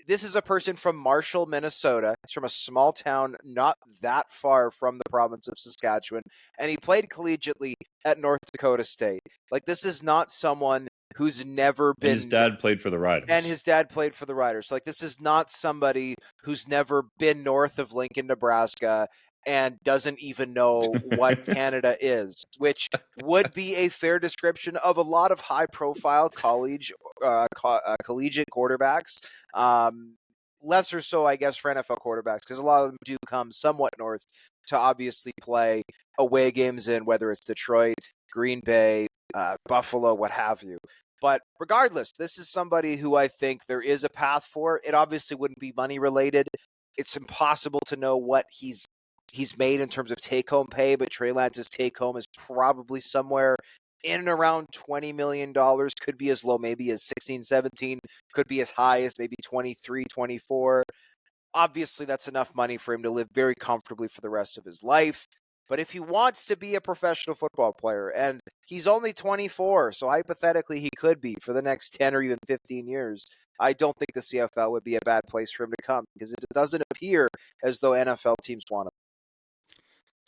this is a person from Marshall, Minnesota. He's from a small town not that far from the province of Saskatchewan, and he played collegiately at North Dakota State. Like, this is not someone who's never been... And his dad played for the Riders. Like, this is not somebody who's never been north of Lincoln, Nebraska, and doesn't even know what Canada is, which would be a fair description of a lot of high-profile collegiate quarterbacks. Lesser so, I guess, for NFL quarterbacks, because a lot of them do come somewhat north to obviously play away games in, whether it's Detroit, Green Bay, Buffalo, what have you. But regardless, this is somebody who I think there is a path for. It obviously wouldn't be money related. It's impossible to know what he's made in terms of take-home pay, but Trey Lance's take-home is probably somewhere in and around $20 million, could be as low maybe as 16, 17, could be as high as maybe 23, 24. Obviously, that's enough money for him to live very comfortably for the rest of his life. But if he wants to be a professional football player, and he's only 24, so hypothetically he could be for the next 10 or even 15 years, I don't think the CFL would be a bad place for him to come, because it doesn't appear as though NFL teams want him.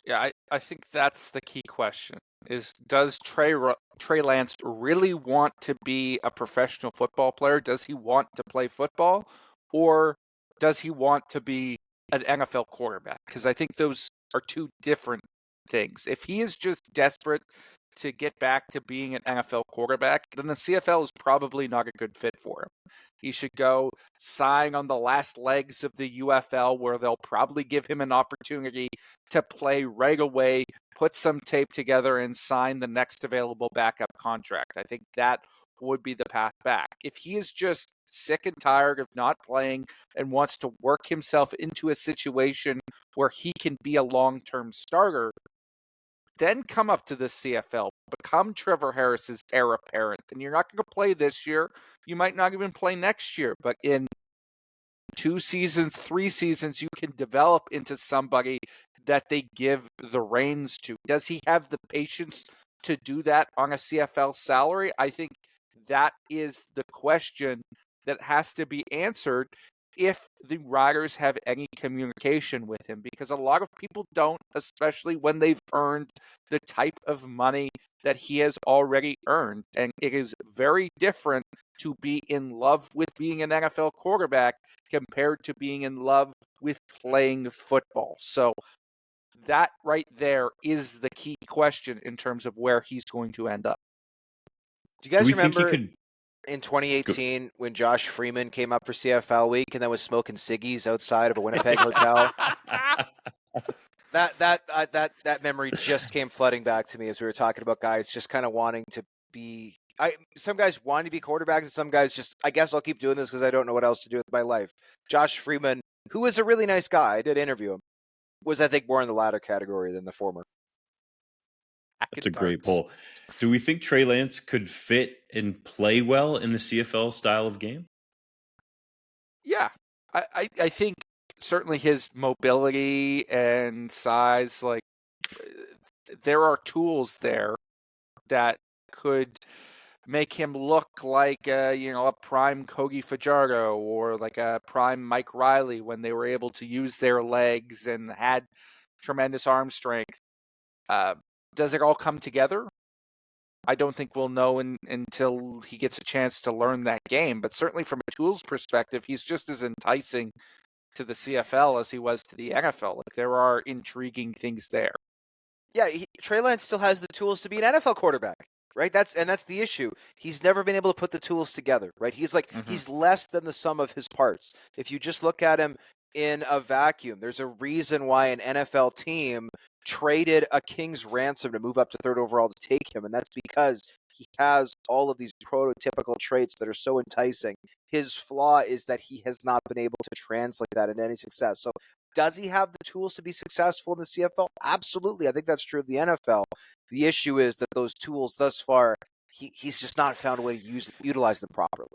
Yeah, I think that's the key question. Is does Trey Lance really want to be a professional football player? Does he want to play football? Or does he want to be an NFL quarterback? Because I think those are two different things. If he is just desperate to get back to being an NFL quarterback, then the CFL is probably not a good fit for him. He should go sign on the last legs of the UFL, where they'll probably give him an opportunity to play right away, put some tape together, and sign the next available backup contract. I think that would be the path back. If he is just sick and tired of not playing and wants to work himself into a situation where he can be a long-term starter, then come up to the CFL, become Trevor Harris's heir apparent. And you're not going to play this year. You might not even play next year, but in 2 seasons, 3 seasons, you can develop into somebody that they give the reins to. Does he have the patience to do that on a CFL salary? I think that is the question that has to be answered if the Riders have any communication with him, because a lot of people don't, especially when they've earned the type of money that he has already earned. And it is very different to be in love with being an NFL quarterback compared to being in love with playing football. So that right there is the key question in terms of where he's going to end up. Do you guys remember in 2018 when Josh Freeman came up for CFL week and then was smoking ciggies outside of a Winnipeg hotel? That memory just came flooding back to me as we were talking about guys just kind of wanting to be. Some guys want to be quarterbacks, and some guys just, I guess I'll keep doing this because I don't know what else to do with my life. Josh Freeman, who was a really nice guy, I did interview him, was I think more in the latter category than the former. That's a great poll. Do we think Trey Lance could fit and play well in the CFL style of game? Yeah, I think certainly his mobility and size, like there are tools there that could make him look like a prime Kogi Fajardo or like a prime Mike Riley when they were able to use their legs and had tremendous arm strength. Does it all come together? I don't think we'll know until he gets a chance to learn that game. But certainly from a tools perspective, he's just as enticing to the CFL as he was to the NFL. Like, there are intriguing things there. Yeah, Trey Lance still has the tools to be an NFL quarterback, right? That's the issue. He's never been able to put the tools together, right? He's he's less than the sum of his parts. If you just look at him in a vacuum, there's a reason why an NFL team traded a king's ransom to move up to 3rd overall to take him, and that's because he has all of these prototypical traits that are so enticing. His flaw is that he has not been able to translate that into any success. So does he have the tools to be successful in the CFL? Absolutely. I think that's true of the NFL. The issue is that those tools thus far, he's just not found a way to utilize them properly.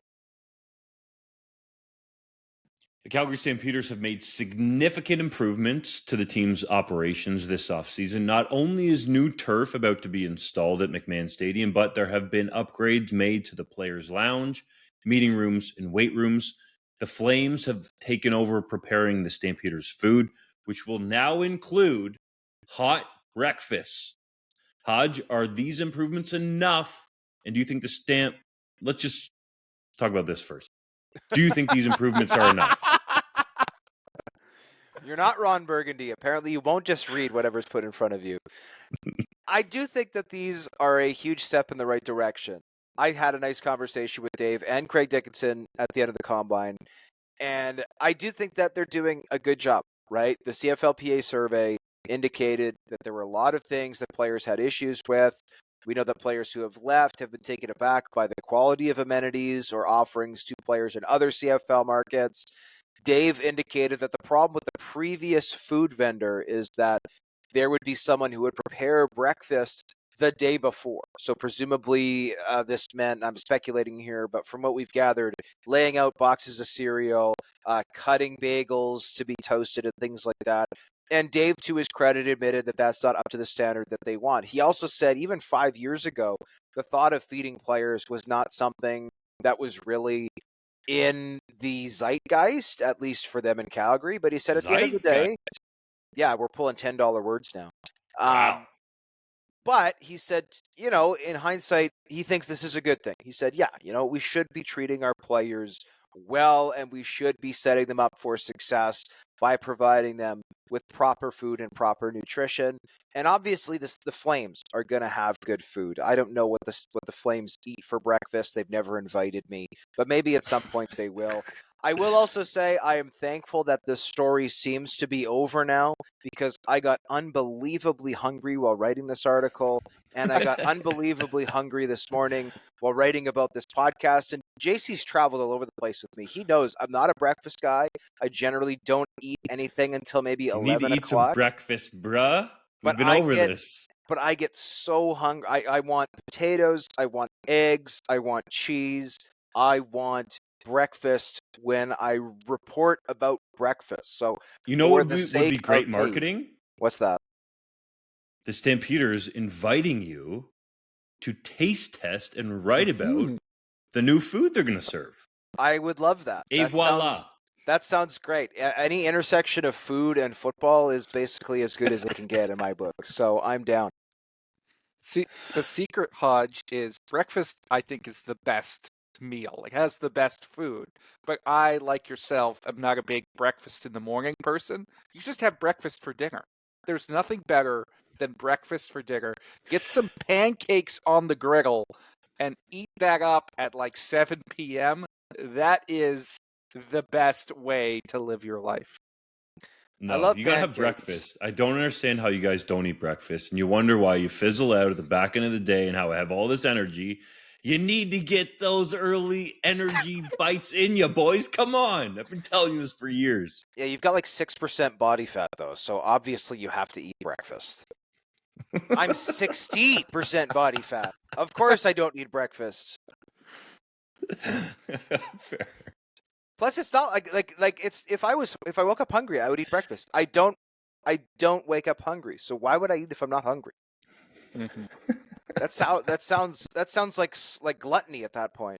The Calgary Stampeders have made significant improvements to the team's operations this offseason. Not only is new turf about to be installed at McMahon Stadium, but there have been upgrades made to the players' lounge, meeting rooms, and weight rooms. The Flames have taken over preparing the Stampeders' food, which will now include hot breakfast. Hodge, are these improvements enough? And do you think let's just talk about this first. Do you think these improvements are enough? You're not Ron Burgundy. Apparently, you won't just read whatever's put in front of you. I do think that these are a huge step in the right direction. I had a nice conversation with Dave and Craig Dickinson at the end of the Combine, and I do think that they're doing a good job, right? The CFLPA survey indicated that there were a lot of things that players had issues with. We know that players who have left have been taken aback by the quality of amenities or offerings to players in other CFL markets. Dave indicated that the problem with the previous food vendor is that there would be someone who would prepare breakfast the day before. So presumably this meant, I'm speculating here, but from what we've gathered, laying out boxes of cereal, cutting bagels to be toasted and things like that. And Dave, to his credit, admitted that that's not up to the standard that they want. He also said even 5 years ago, the thought of feeding players was not something that was really in the zeitgeist, at least for them in Calgary. But he said at the end of the day, yeah, we're pulling $10 words now. Wow. But he said, in hindsight, he thinks this is a good thing. He said, yeah, we should be treating our players well, and we should be setting them up for success by providing them with proper food and proper nutrition. And obviously, the Flames are going to have good food. I don't know what the Flames eat for breakfast. They've never invited me, but maybe at some point they will. I will also say I am thankful that this story seems to be over now, because I got unbelievably hungry while writing this article, and I got unbelievably hungry this morning while writing about this podcast. And JC's traveled all over the place with me. He knows I'm not a breakfast guy. I generally don't eat anything until maybe You 11 need to eat some o'clock. breakfast, bruh. We've But been over this. But I get so hungry. I want potatoes. I want eggs. I want cheese. I want breakfast when I report about breakfast. So You know for what the would sake be great of marketing? what's that? The Stampeders inviting you to taste test and write about the new food they're going to serve. I would love that. Et voila. That sounds great. Any intersection of food and football is basically as good as it can get in my book. So I'm down. See, the secret, Hodge, is breakfast, I think, is the best meal. It has the best food. But I, like yourself, am not a big breakfast in the morning person. You just have breakfast for dinner. There's nothing better than breakfast for dinner. Get some pancakes on the griddle and eat that up at like 7 p.m. That is the best way to live your life. No, I love you gotta have pancakes. breakfast. I don't understand how you guys don't eat breakfast, and you wonder why you fizzle out at the back end of the day and how I have all this energy. You need to get those early energy bites in you, boys. Come on. I've been telling you this for years. Yeah, you've got like 6% body fat, though, so obviously you have to eat breakfast. I'm 60% body fat. Of course I don't eat breakfast. Fair. Plus, it's not like it's if I woke up hungry, I would eat breakfast. I don't wake up hungry, so why would I eat if I'm not hungry? That sounds like gluttony at that point.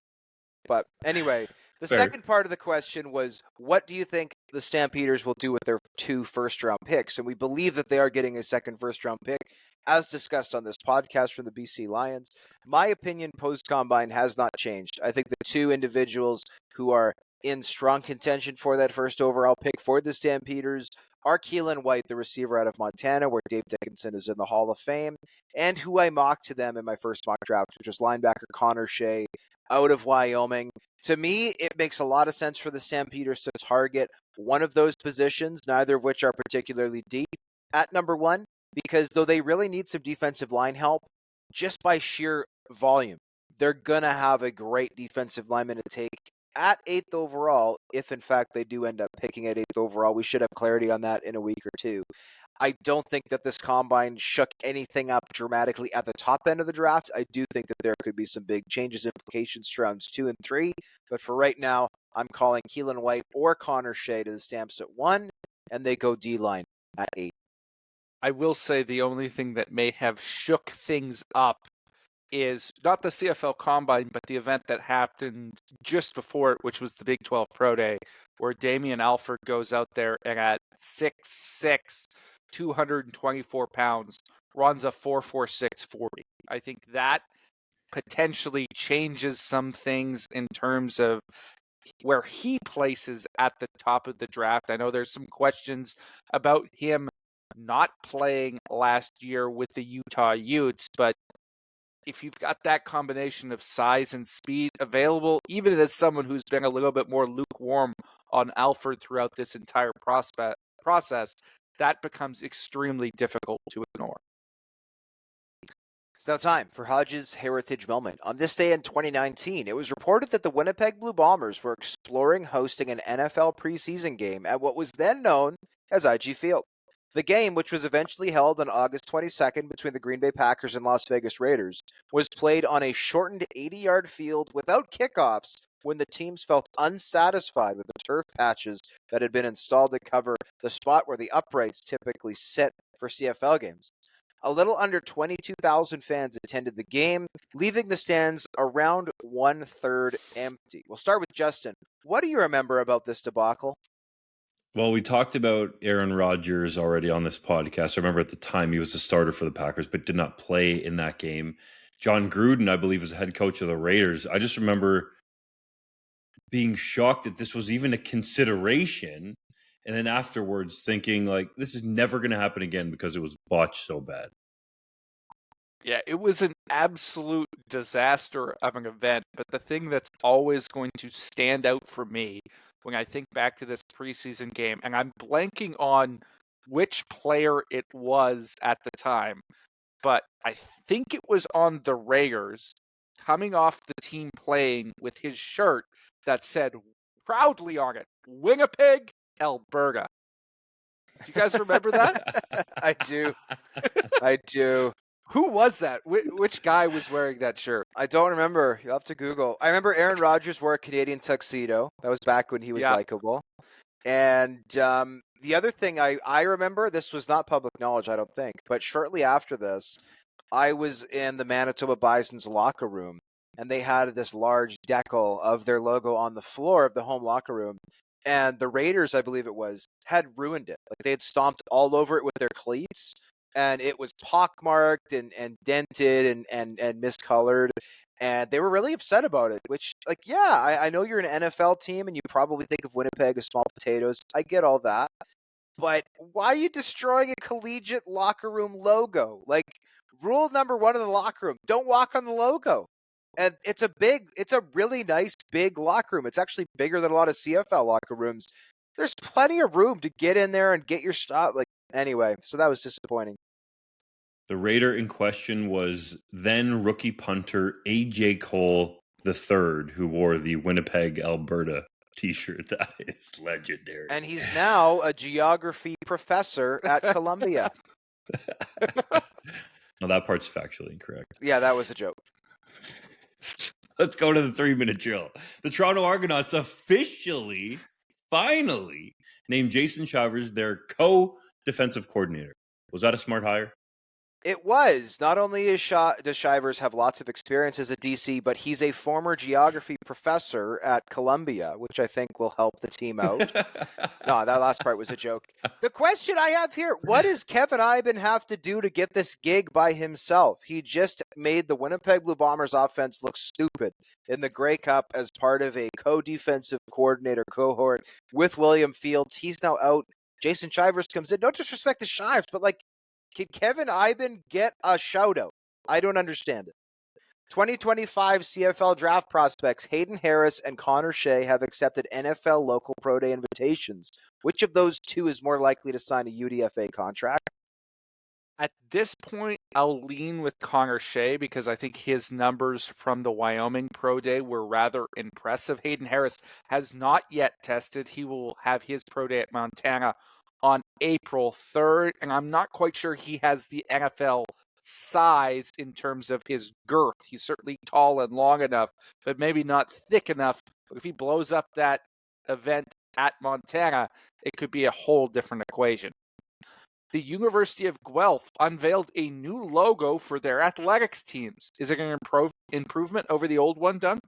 But anyway, the Fair. second part of the question was, what do you think the Stampeders will do with their 2 first-round picks? And we believe that they are getting a second first-round pick, as discussed on this podcast from the BC Lions. My opinion post-Combine has not changed. I think the 2 individuals who are in strong contention for that first overall pick for the Stampeders are Keelan White, the receiver out of Montana, where Dave Dickinson is in the Hall of Fame, and who I mocked to them in my first mock draft, which was linebacker Connor Shea out of Wyoming. To me, it makes a lot of sense for the Stampeders to target one of those positions, neither of which are particularly deep, at number 1, because though they really need some defensive line help, just by sheer volume, they're going to have a great defensive lineman to take at 8th overall, if in fact they do end up picking at 8th overall. We should have clarity on that in a week or two. I don't think that this Combine shook anything up dramatically at the top end of the draft. I do think that there could be some big changes, implications to rounds 2 and 3. But for right now, I'm calling Keelan White or Connor Shea to the Stamps at 1, and they go D-line at 8. I will say the only thing that may have shook things up is not the CFL Combine, but the event that happened just before it, which was the Big 12 Pro Day, where Damian Alford goes out there and at 6'6", 224 pounds, runs a 4.46 40. I think that potentially changes some things in terms of where he places at the top of the draft. I know there's some questions about him not playing last year with the Utah Utes, but if you've got that combination of size and speed available, even as someone who's been a little bit more lukewarm on Alford throughout this entire process, that becomes extremely difficult to ignore. It's now time for Hodge's Heritage Moment. On this day in 2019, it was reported that the Winnipeg Blue Bombers were exploring hosting an NFL preseason game at what was then known as IG Field. The game, which was eventually held on August 22nd between the Green Bay Packers and Las Vegas Raiders, was played on a shortened 80-yard field without kickoffs when the teams felt unsatisfied with the turf patches that had been installed to cover the spot where the uprights typically sit for CFL games. A little under 22,000 fans attended the game, leaving the stands around 1/3 empty. We'll start with Justin. What do you remember about this debacle? Well, we talked about Aaron Rodgers already on this podcast. I remember at the time he was the starter for the Packers, but did not play in that game. John Gruden, I believe, was the head coach of the Raiders. I just remember being shocked that this was even a consideration. And then afterwards thinking, like, this is never going to happen again because it was botched so bad. Yeah, it was an absolute disaster of an event. But the thing that's always going to stand out for me when I think back to this preseason game, and I'm blanking on which player it was at the time, but I think it was on the Raiders coming off the team playing with his shirt that said proudly on it, Winnipeg, Alberta. Do you guys remember that? I do. I do. Who was that? Which guy was wearing that shirt? I don't remember. You'll have to Google. I remember Aaron Rodgers wore a Canadian tuxedo. That was back when he was likable. And the other thing I remember, this was not public knowledge, I don't think, but shortly after this, I was in the Manitoba Bison's locker room, and they had this large decal of their logo on the floor of the home locker room. And the Raiders, I believe it was, had ruined it. Like they had stomped all over it with their cleats, and it was pockmarked and dented and miscolored. And they were really upset about it, which, like, yeah, I know you're an NFL team and you probably think of Winnipeg as small potatoes. I get all that. But why are you destroying a collegiate locker room logo? Like, rule number one in the locker room, don't walk on the logo. And it's a really nice big locker room. It's actually bigger than a lot of CFL locker rooms. There's plenty of room to get in there and get your stuff. Like, anyway, so that was disappointing. The Raider in question was then rookie punter A.J. Cole III, who wore the Winnipeg, Alberta t-shirt. That is legendary. And he's now a geography professor at Columbia. No, that part's factually incorrect. Yeah, that was a joke. Let's go to the 3-minute drill. The Toronto Argonauts officially, finally, named Jason Shivers their co-defensive coordinator. Was that a smart hire? It was. Not only does Shivers have lots of experience as a DC, but he's a former geography professor at Columbia, which I think will help the team out. No, that last part was a joke. The question I have here, what does Kevin Iben have to do to get this gig by himself? He just made the Winnipeg Blue Bombers offense look stupid in the Grey Cup as part of a co-defensive coordinator cohort with William Fields. He's now out. Jason Shivers comes in. No disrespect to Shives, but like, can Kevin Iben get a shout-out? I don't understand it. 2025 CFL draft prospects Hayden Harris and Connor Shea have accepted NFL local pro day invitations. Which of those two is more likely to sign a UDFA contract? At this point, I'll lean with Connor Shea because I think his numbers from the Wyoming Pro Day were rather impressive. Hayden Harris has not yet tested. He will have his Pro Day at Montana on April 3rd, and I'm not quite sure he has the NFL size in terms of his girth. He's certainly tall and long enough, but maybe not thick enough. But if he blows up that event at Montana, it could be a whole different equation. The University of Guelph unveiled a new logo for their athletics teams. Is it an improvement over the old one done?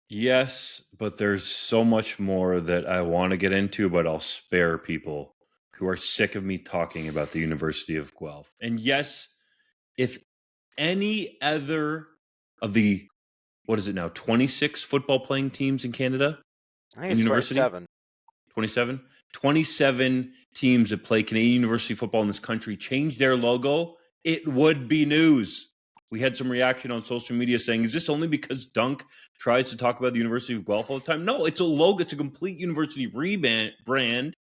Yes, but there's so much more that I want to get into, but I'll spare people who are sick of me talking about the University of Guelph. And yes, if any other of the, 26 football playing teams in Canada I think in it's university? 27. 27? 27 teams that play Canadian university football in this country change their logo. It would be news. We had some reaction on social media saying, is this only because Dunk tries to talk about the University of Guelph all the time? No, it's a logo. It's a complete university brand,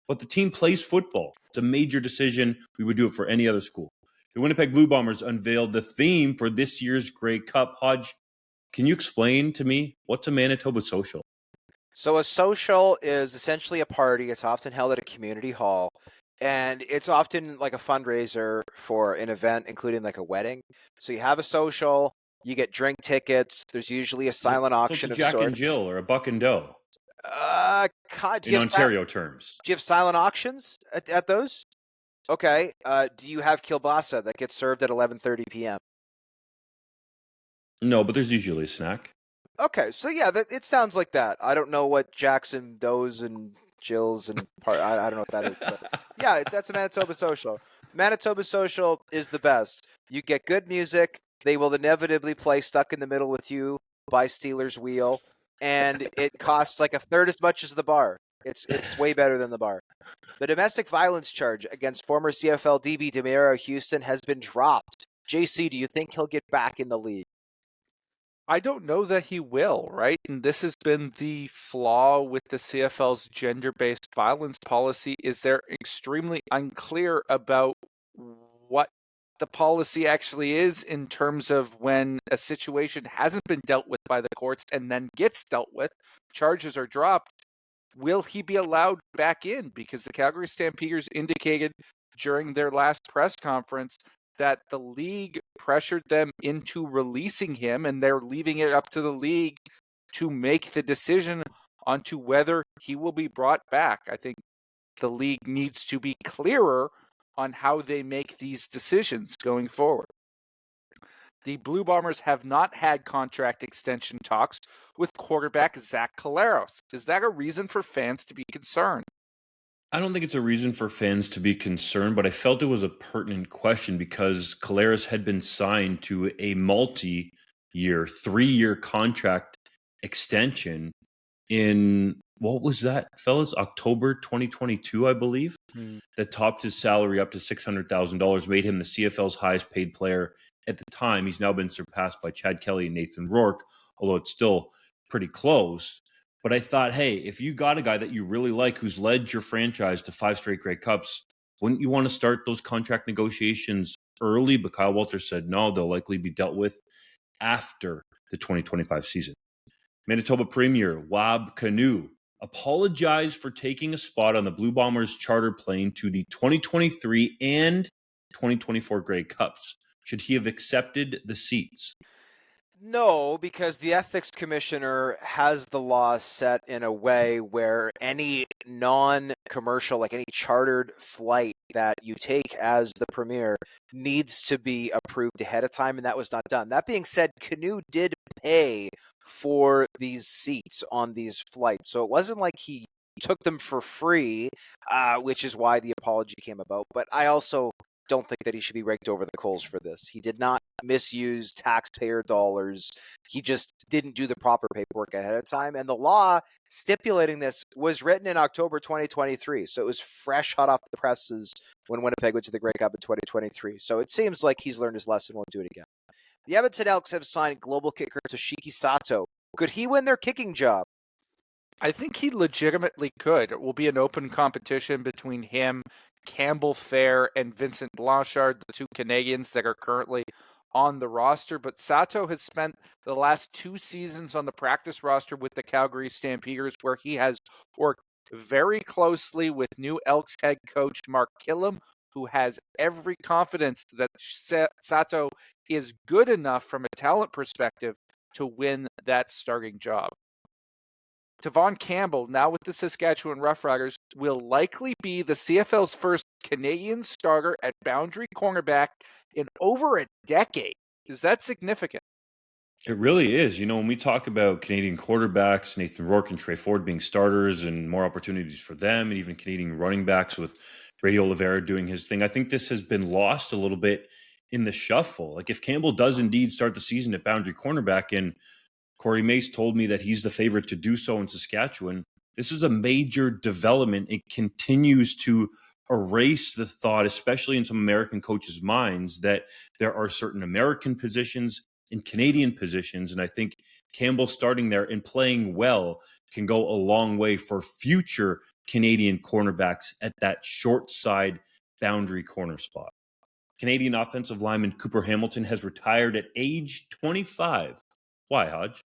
but the team plays football. It's a major decision. We would do it for any other school. The Winnipeg Blue Bombers unveiled the theme for this year's Grey Cup. Hodge, can you explain to me what's a Manitoba social? So a social is essentially a party. It's often held at a community hall, and it's often like a fundraiser for an event, including like a wedding. So you have a social, you get drink tickets. There's usually a silent auction So of it's a Jack and sorts. Jill or a Buck and Doe God, in Ontario terms. do you have silent auctions at those? Okay. Do you have kielbasa that gets served at 11:30 p.m.? No, but there's usually a snack. Okay, so yeah, it sounds like that. I don't know what Jackson Does and Jills and I don't know what that is, but yeah, that's a Manitoba social. Manitoba social is the best. You get good music. They will inevitably play "Stuck in the Middle with You" by Steelers Wheel, and it costs like a third as much as the bar. It's way better than the bar. The domestic violence charge against former CFL DB Demiro Houston has been dropped. JC, do you think he'll get back in the league? I don't know that he will, right? And this has been the flaw with the CFL's gender-based violence policy, is they're extremely unclear about what the policy actually is in terms of when a situation hasn't been dealt with by the courts and then gets dealt with, charges are dropped. Will he be allowed back in? Because the Calgary Stampeders indicated during their last press conference that the league pressured them into releasing him, and they're leaving it up to the league to make the decision onto whether he will be brought back. I think the league needs to be clearer on how they make these decisions going forward. The Blue Bombers have not had contract extension talks with quarterback Zach Collaros. Is that a reason for fans to be concerned? I don't think it's a reason for fans to be concerned, but I felt it was a pertinent question because Collaros had been signed to a multi-year, 3-year contract extension in, what was that, fellas? October 2022, I believe, that topped his salary up to $600,000, made him the CFL's highest paid player at the time. He's now been surpassed by Chad Kelly and Nathan Rourke, although it's still pretty close. But I thought, hey, if you got a guy that you really like who's led your franchise to 5 straight Grey Cups, wouldn't you want to start those contract negotiations early? But Kyle Walters said no, they'll likely be dealt with after the 2025 season. Manitoba Premier Wab Canoe apologized for taking a spot on the Blue Bombers charter plane to the 2023 and 2024 Grey Cups. Should he have accepted the seats? No, because the ethics commissioner has the law set in a way where any non-commercial, like any chartered flight that you take as the premier needs to be approved ahead of time, and that was not done. That being said, Canoe did pay for these seats on these flights, so it wasn't like he took them for free, which is why the apology came about. But I also don't think that he should be raked over the coals for this. He did not misuse taxpayer dollars. He just didn't do the proper paperwork ahead of time. And the law stipulating this was written in October 2023. So it was fresh, hot off the presses when Winnipeg went to the Grey Cup in 2023. So it seems like he's learned his lesson, won't do it again. The Edmonton Elks have signed global kicker Toshiki Sato. Could he win their kicking job? I think he legitimately could. It will be an open competition between him, Campbell Fair, and Vincent Blanchard, the 2 Canadians that are currently on the roster. But Sato has spent the last 2 seasons on the practice roster with the Calgary Stampeders, where he has worked very closely with new Elks head coach Mark Killam, who has every confidence that Sato is good enough from a talent perspective to win that starting job. Tavon Campbell, now with the Saskatchewan Roughriders, will likely be the CFL's first Canadian starter at boundary cornerback in over a decade. Is that significant? It really is. You know, when we talk about Canadian quarterbacks, Nathan Rourke and Trey Ford being starters and more opportunities for them, and even Canadian running backs with Brady Oliveira doing his thing, I think this has been lost a little bit in the shuffle. Like if Campbell does indeed start the season at boundary cornerback, and Corey Mace told me that he's the favorite to do so in Saskatchewan. This is a major development. It continues to erase the thought, especially in some American coaches' minds, that there are certain American positions and Canadian positions. And I think Campbell starting there and playing well can go a long way for future Canadian cornerbacks at that short side boundary corner spot. Canadian offensive lineman Cooper Hamilton has retired at age 25. Why, Hodge?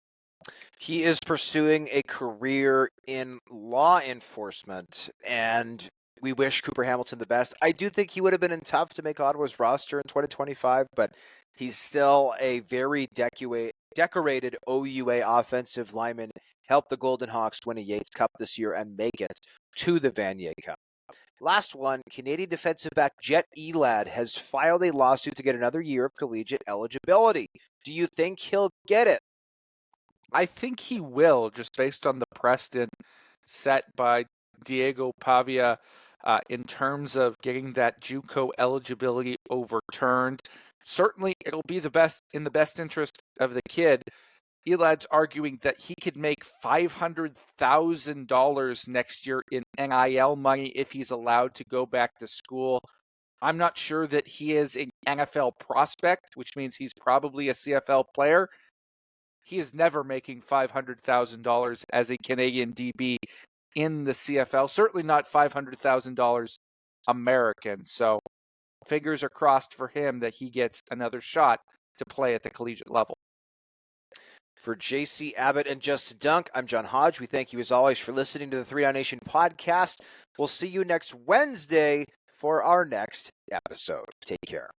He is pursuing a career in law enforcement, and we wish Cooper Hamilton the best. I do think he would have been tough to make Ottawa's roster in 2025, but he's still a very decorated OUA offensive lineman. Helped the Golden Hawks win a Yates Cup this year and make it to the Vanier Cup. Last one, Canadian defensive back Jet Elad has filed a lawsuit to get another year of collegiate eligibility. Do you think he'll get it? I think he will, just based on the precedent set by Diego Pavia in terms of getting that JUCO eligibility overturned. Certainly, it'll be in the best interest of the kid. Elad's arguing that he could make $500,000 next year in NIL money if he's allowed to go back to school. I'm not sure that he is an NFL prospect, which means he's probably a CFL player. He is never making $500,000 as a Canadian DB in the CFL. Certainly not $500,000 American. So fingers are crossed for him that he gets another shot to play at the collegiate level. For JC Abbott and Justin Dunk, I'm John Hodge. We thank you as always for listening to the 3DownNation podcast. We'll see you next Wednesday for our next episode. Take care.